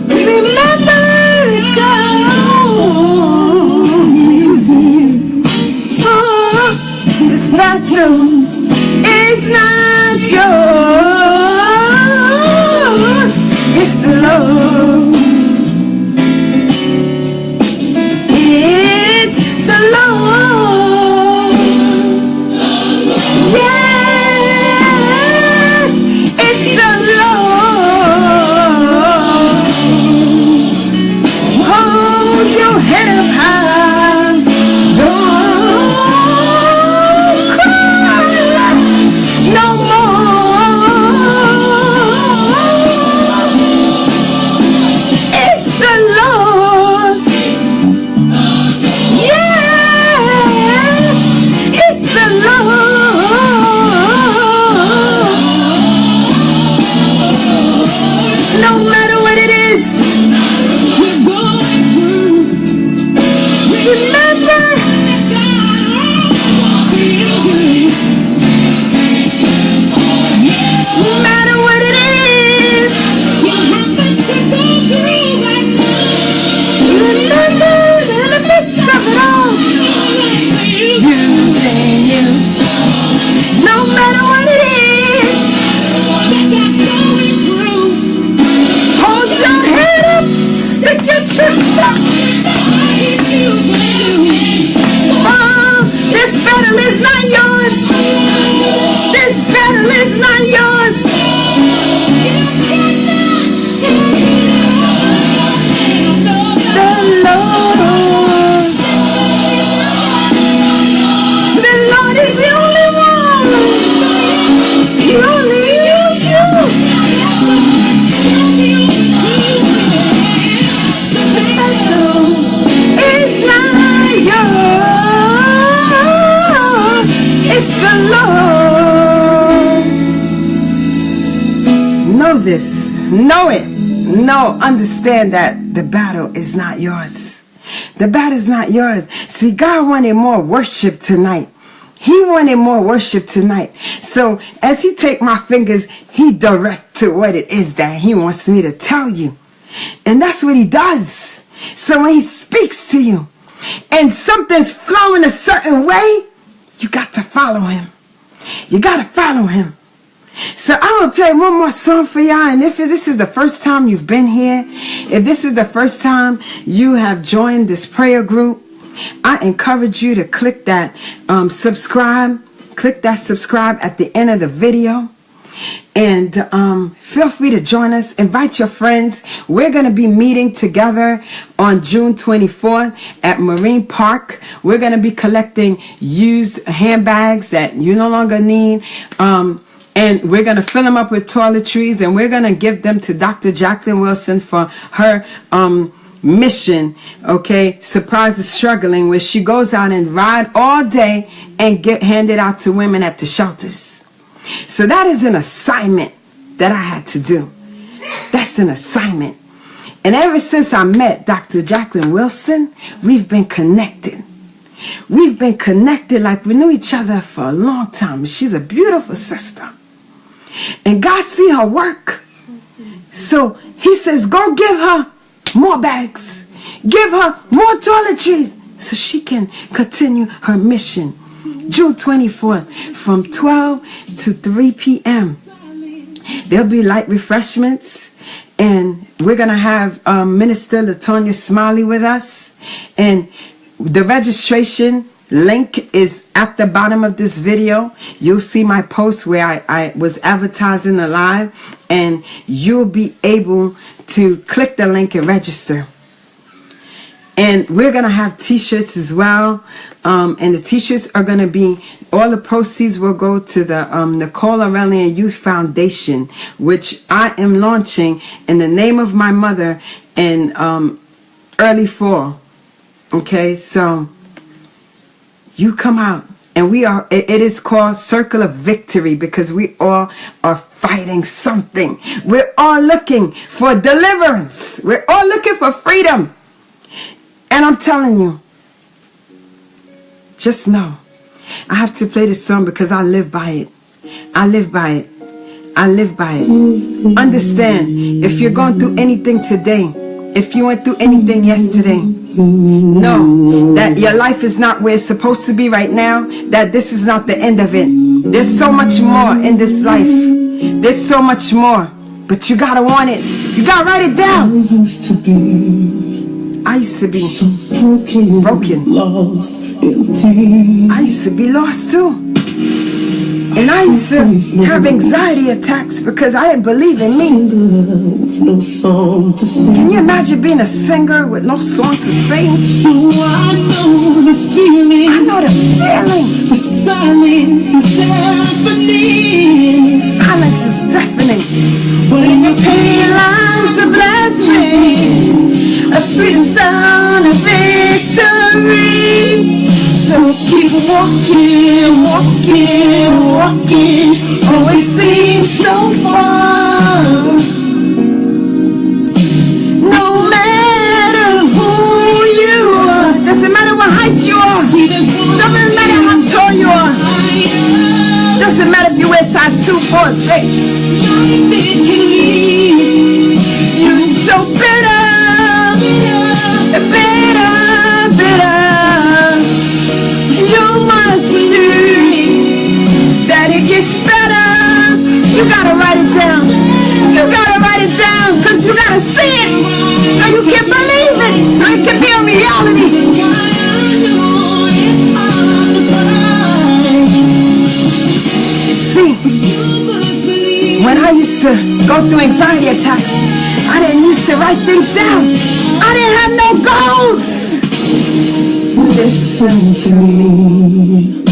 remember God using you for this battle is not yours, it's the Lord. Hold your head up high, don't battle is not yours. This battle is not yours. The Lord is the only one. He only uses you. This battle is not yours. It's the Lord. Know this. Know it. No, understand that the battle is not yours. The battle is not yours. See, God wanted more worship tonight. He wanted more worship tonight. So as he take my fingers, he direct to what it is that he wants me to tell you. And that's what he does. So when he speaks to you and something's flowing a certain way, you got to follow him. You got to follow him. So I'm going to play one more song for y'all. And if this is the first time you've been here, if this is the first time you have joined this prayer group, I encourage you to click that subscribe. Click that subscribe at the end of the video. And feel free to join us. Invite your friends. We're going to be meeting together on June 24th at Marine Park. We're going to be collecting used handbags that you no longer need. And we're going to fill them up with toiletries, and we're going to give them to Dr. Jacqueline Wilson for her mission, okay, Surprise the Struggling, where she goes out and ride all day and get handed out to women at the shelters. So that is an assignment that I had to do. That's an assignment. And ever since I met Dr. Jacqueline Wilson, we've been connected. We've been connected like we knew each other for a long time. She's a beautiful sister. And God see her work. So he says, go give her more bags. Give her more toiletries so she can continue her mission. June 24th from 12 to 3 p.m. There'll be light refreshments. And we're going to have Minister LaTonya Smiley with us. And the registration link is at the bottom of this video. You'll see my post where I was advertising the live, and you'll be able to click the link and register. And we're going to have t-shirts as well. And the t-shirts are going to be, all the proceeds will go to the Nicole Aurelian Youth Foundation, which I am launching in the name of my mother in early fall. Okay, so you come out, and we are, it is called Circle of Victory, because we all are fighting something. We're all looking for deliverance. We're all looking for freedom. And I'm telling you, just know, I have to play this song because I live by it. I live by it. I live by it. Understand, if you're going through anything today, if you went through anything yesterday, know that your life is not where it's supposed to be right now, that this is not the end of it. There's so much more in this life. There's so much more. But you gotta want it. You gotta write it down. I used to be so broken. Lost, I used to be lost too. And I used to have anxiety attacks because I didn't believe in me. Can you imagine being a singer with no song to sing? So I know the feeling. I know the feeling. The silence is deafening. Silence is deafening. But in your pain lies a blessing, a sweet sound of victory. So keep walking, walking, walking. Always seems so far. No matter who you are, doesn't matter what height you are, doesn't matter how tall you are, doesn't matter if you wear size 2, 4, 6. You're so bitter, bitter, bitter. You must believe that it gets better. You gotta write it down. You gotta write it down, because you gotta see it so you can believe it, so it can be a reality. go through anxiety attacks. I didn't used to write things down. I didn't have no goals. Listen to me.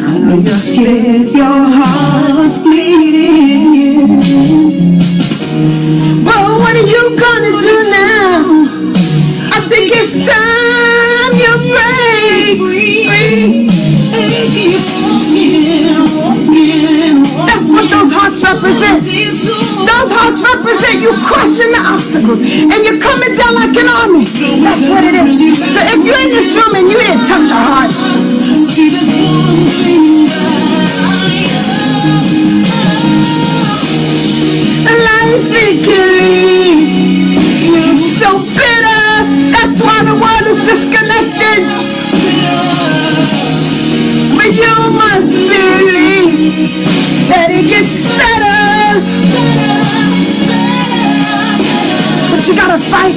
I know you're scared, your heart's bleeding. Well, what are you gonna do now? I think it's time you break free. That's what those hearts represent. Those hearts represent you crushing the obstacles and you're coming down like an army. That's what it is. So if you're in this room and you didn't touch a heart, life it can leave you so bitter. That's why the world is disconnected. But you must believe that it gets better. But you gotta fight.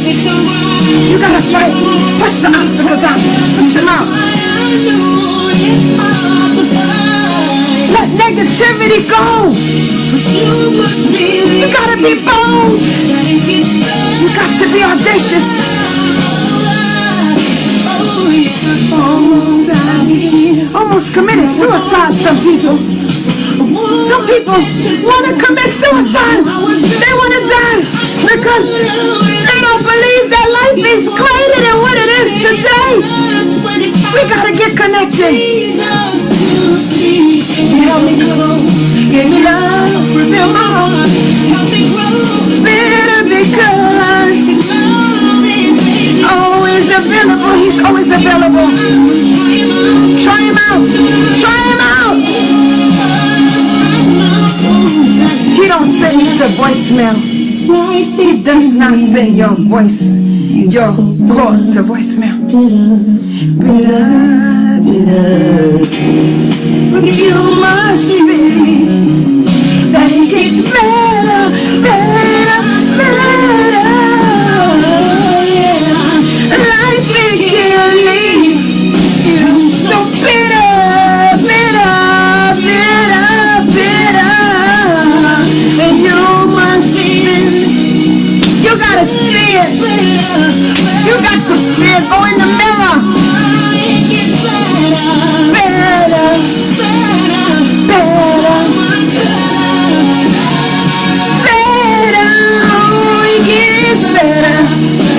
You gotta fight. Push the obstacles out. Push them out. Let negativity go. You gotta be bold. You got to be audacious. Almost committed suicide, some people. Some people want to commit suicide. They want to die because they don't believe that life is greater than what it is today. We got to get connected. Help me grow. Give me love. Fill my heart. Help me grow. Better because always available. He's always available. Try him out. Try him out. He don't send you to voicemail. He does not send your voice, your calls to voicemail. Bitter, bitter. But you must believe that it gets better, better, better. Yeah. Life it can leave you so bitter, bitter, bitter, bitter. And you must believe. You gotta see it. You got to see it. Go in the mirror. Better, better, better. Oh, it gets better.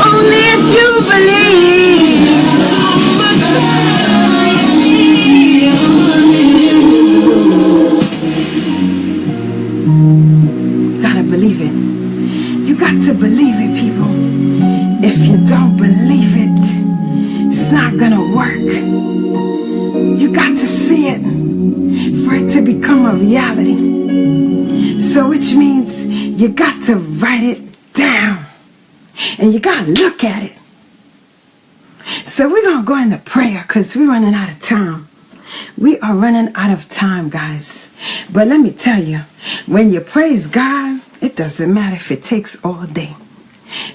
Only if you believe. You gotta believe it. You got to believe it, people. If you don't believe it, it's not gonna work. You got to see it for it to become a reality. So which means you got to write it down and you got to look at it. So we're going to go into prayer because we're running out of time. We are running out of time, guys. But let me tell you, when you praise God, it doesn't matter if it takes all day.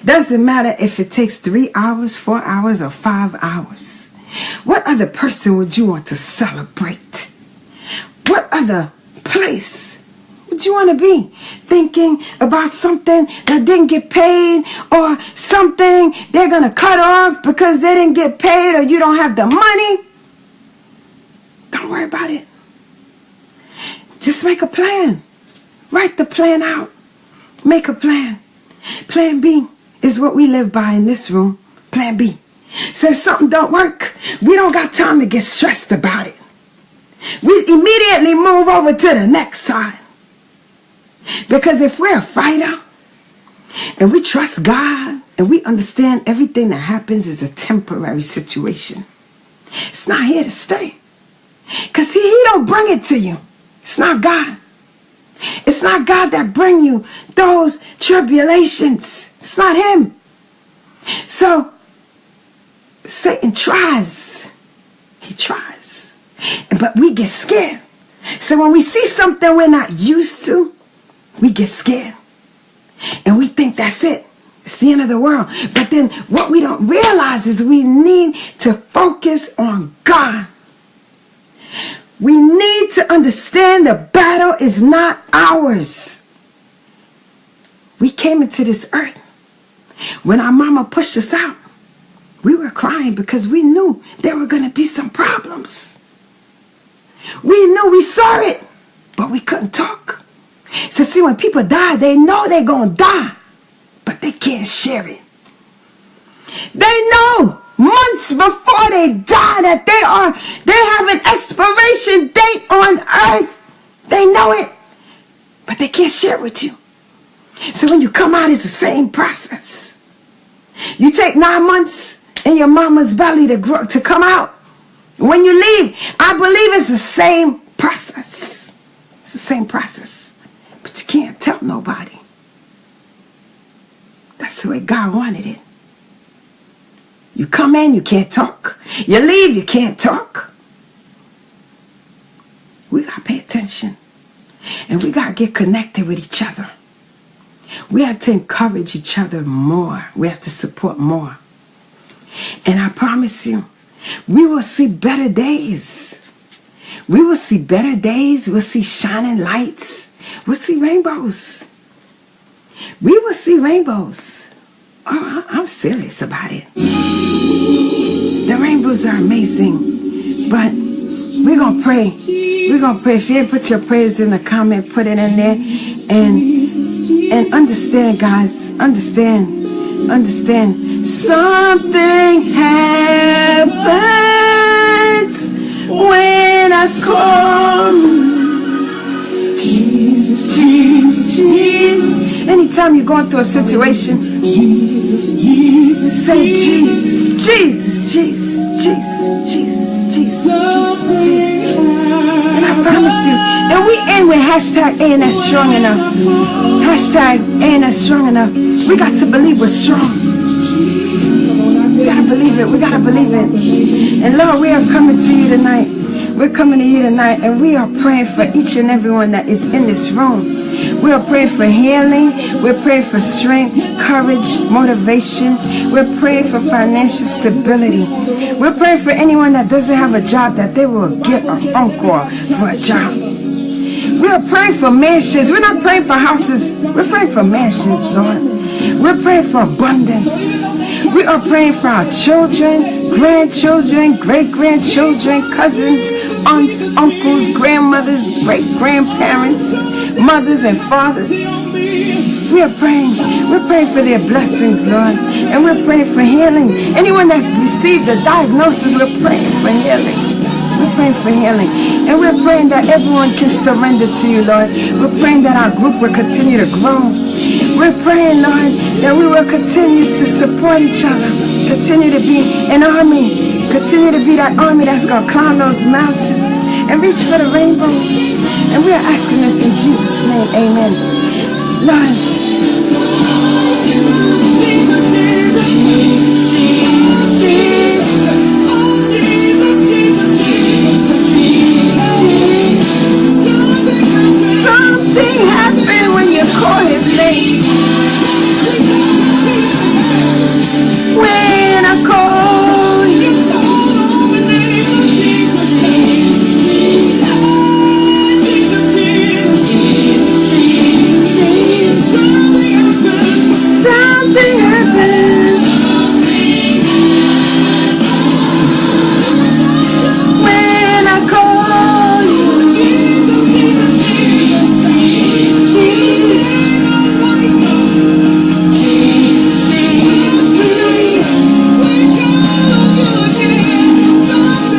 Doesn't matter if it takes 3 hours, 4 hours, or 5 hours. What other person would you want to celebrate? What other place would you want to be? Thinking about something that didn't get paid, or something they're going to cut off because they didn't get paid, or you don't have the money? Don't worry about it. Just make a plan. Write the plan out. Make a plan. Plan B is what we live by in this room. Plan B. So if something don't work, we don't got time to get stressed about it. We immediately move over to the next side. Because if we're a fighter and we trust God and we understand everything that happens is a temporary situation, it's not here to stay. Because he don't bring it to you. It's not God. It's not God that bring you those tribulations. It's not him. So Satan tries. He tries. But we get scared. So when we see something we're not used to, we get scared. And we think that's it. It's the end of the world. But then what we don't realize is we need to focus on God. We need to understand the battle is not ours. we came into this earth, when our mama pushed us out, we were crying because we knew there were going to be some problems. We knew, we saw it, but we couldn't talk. So see, when people die, they know they're going to die, but they can't share it. They know months before they die that they have an expiration date on earth. They know it, but they can't share it with you. So when you come out, it's the same process. You take 9 months in your mama's belly to grow, to come out. When you leave, I believe it's the same process. It's the same process, but you can't tell nobody. That's the way God wanted it. You come in, you can't talk. You leave, you can't talk. We got to pay attention. And we got to get connected with each other. We have to encourage each other more. We have to support more. And I promise you, we will see better days. We will see better days. We'll see shining lights. We'll see rainbows. We will see rainbows. Oh, I'm serious about it. The rainbows are amazing. But we're going to pray. We're going to pray. If you ain't put your prayers in the comment, put it in there. And understand, guys. Understand. Something happens when I call. Jesus, Jesus, Jesus. Anytime you're going through a situation, Jesus, Jesus, say Jesus, Jesus, Jesus, Jesus, Jesus, Jesus, Jesus. And I promise you, and we end with hashtag ANS strong enough. Hashtag ANS strong enough. We got to believe we're strong. We got to believe it. We got to believe it. And Lord, we are coming to you tonight. We're coming to you tonight, and we are praying for each and every one that is in this room. We are praying for healing. We're praying for strength, courage, motivation. We're praying for financial stability. We're praying for anyone that doesn't have a job, that they will get a phone call for a job. We are praying for mansions. We're not praying for houses. We're praying for mansions, Lord. We're praying for abundance. We are praying for our children, grandchildren, great-grandchildren, cousins, aunts, uncles, grandmothers, great-grandparents, mothers and fathers. We are praying. We're praying for their blessings, Lord. And we're praying for healing. Anyone that's received a diagnosis, we're praying for healing. We're praying for healing. And we're praying that everyone can surrender to you, Lord. We're praying that our group will continue to grow. We're praying, Lord, that we will continue to support each other. Continue to be an army. Continue to be that army that's going to climb those mountains and reach for the rainbows. And we are asking this in Jesus' name. Amen. Lord. Jesus, Jesus, Jesus, Jesus, Jesus. Something happened when you call his name. When I call you, Jesus, Jesus, something happened. When I call you, Jesus, Jesus,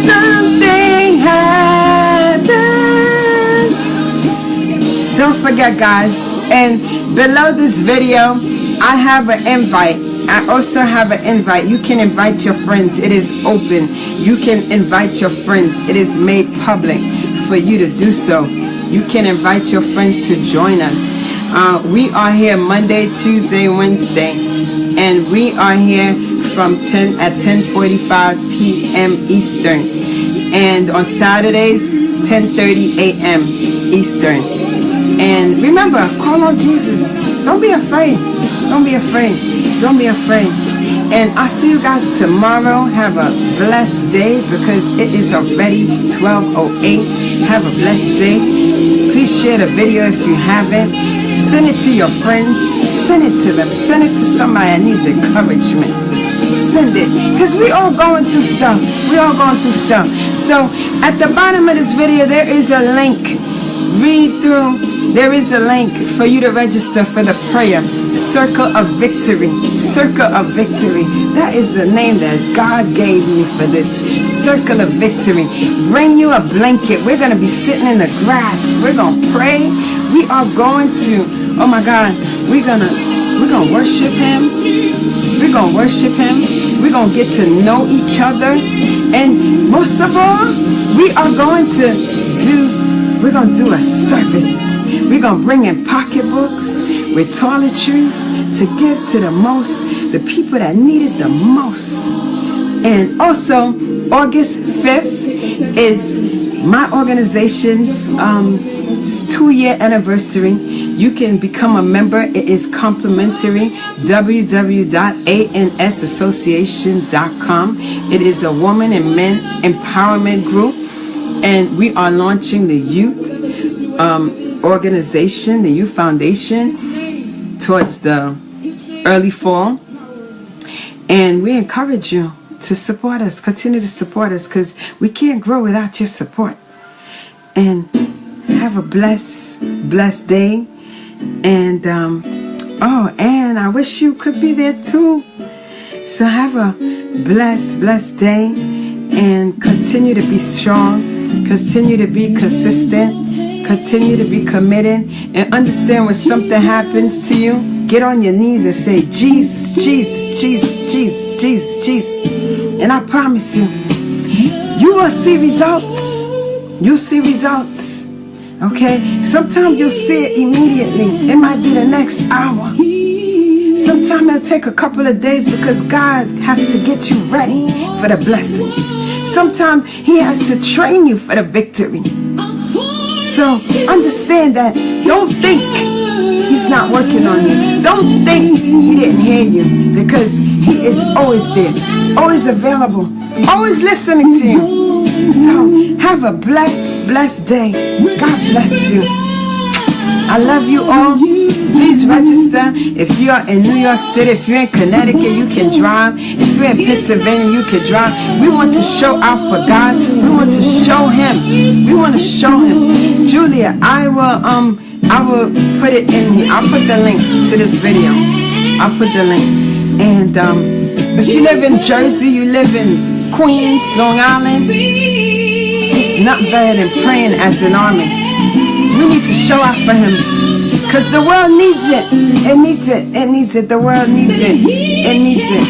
something happens. Don't forget, guys, and below this video I have an invite. I also have an invite. You can invite your friends. It is open. You can invite your friends. It is made public for you to do so. You can invite your friends to join us. We are here Monday, Tuesday, Wednesday, and we are here from 10:45 p.m. Eastern, and on Saturdays 10:30 a.m. Eastern. And remember, call on Jesus. Don't be afraid. Don't be afraid. Don't be afraid. And I'll see you guys tomorrow. Have a blessed day, because it is already 12:08. Have a blessed day. Please share the video if you haven't. Send it to your friends. Send it to them. Send it to somebody that needs encouragement. Send it. Because we all going through stuff. We all going through stuff. So at the bottom of this video, there is a link. Read through. There is a link for you to register for the prayer. Circle of Victory. Circle of Victory. That is the name that God gave me for this. Circle of Victory. Bring you a blanket. We're going to be sitting in the grass. We're going to pray. We are going to, oh my God, we're going to worship Him. We're going to worship Him. We're going to get to know each other. And most of all, we're going to do a service. We're going to bring in pocketbooks with toiletries to give to the people that need it the most. And also, August 5th is my organization's 2-year anniversary. You can become a member. It is complimentary. www.ansassociation.com. It is a woman and men empowerment group. And we are launching the youth organization, the youth foundation, towards the early fall. And we encourage you to support us. Continue to support us, because we can't grow without your support. And have a blessed day. And and I wish you could be there too. So have a blessed day, and continue to be strong. Continue to be consistent. Continue to be committed. And understand when something happens to you, get on your knees and say, Jesus, Jesus, Jesus, Jesus, Jesus, Jesus. And I promise you, you will see results. You'll see results. Okay? Sometimes you'll see it immediately. It might be the next hour. Sometimes it'll take a couple of days, because God has to get you ready for the blessings. Sometimes He has to train you for the victory. So understand that. Don't think He's not working on you. Don't think He didn't hear you, because He is always there, always available, always listening to you. So have a blessed day. God bless you. I love you all. Please register. If you are in New York City, if you're in Connecticut, you can drive. If you're in Pennsylvania, you can drive. We want to show out for God. We want to show Him. We want to show Him. Julia, I will put it in here. I'll put the link to this video. I'll put the link. And if you live in Jersey, you live in Queens, Long Island, it's not better than praying as an army. We need to show out for Him, because the world needs it. It needs it. It needs it. The world needs it. It needs it.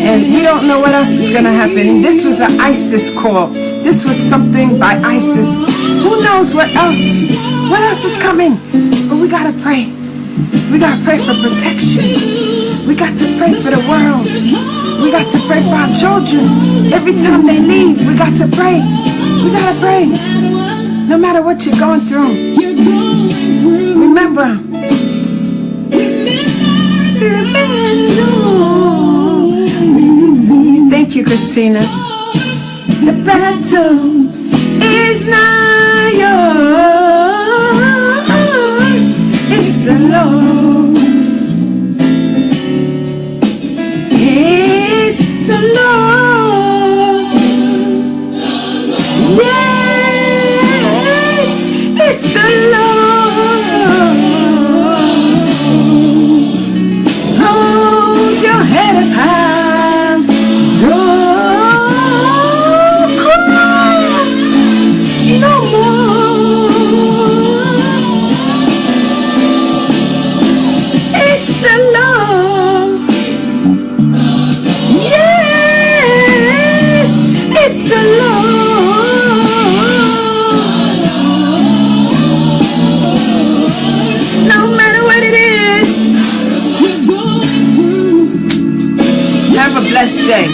And we don't know what else is going to happen. This was an ISIS call. This was something by ISIS. Who knows what else? What else is coming? But we got to pray. We got to pray for protection. We got to pray for the world. We got to pray for our children. Every time they leave, we got to pray. We got to pray. No matter what you're going through. Remember. Thank you, Christina. The battle is not yours. It's the Lord. It's the Lord. Yes, it's the Lord. Hold your head up high. Don't cry no more. It's the Lord. Yes, it's the Lord. No matter what it is. Have a blessed day.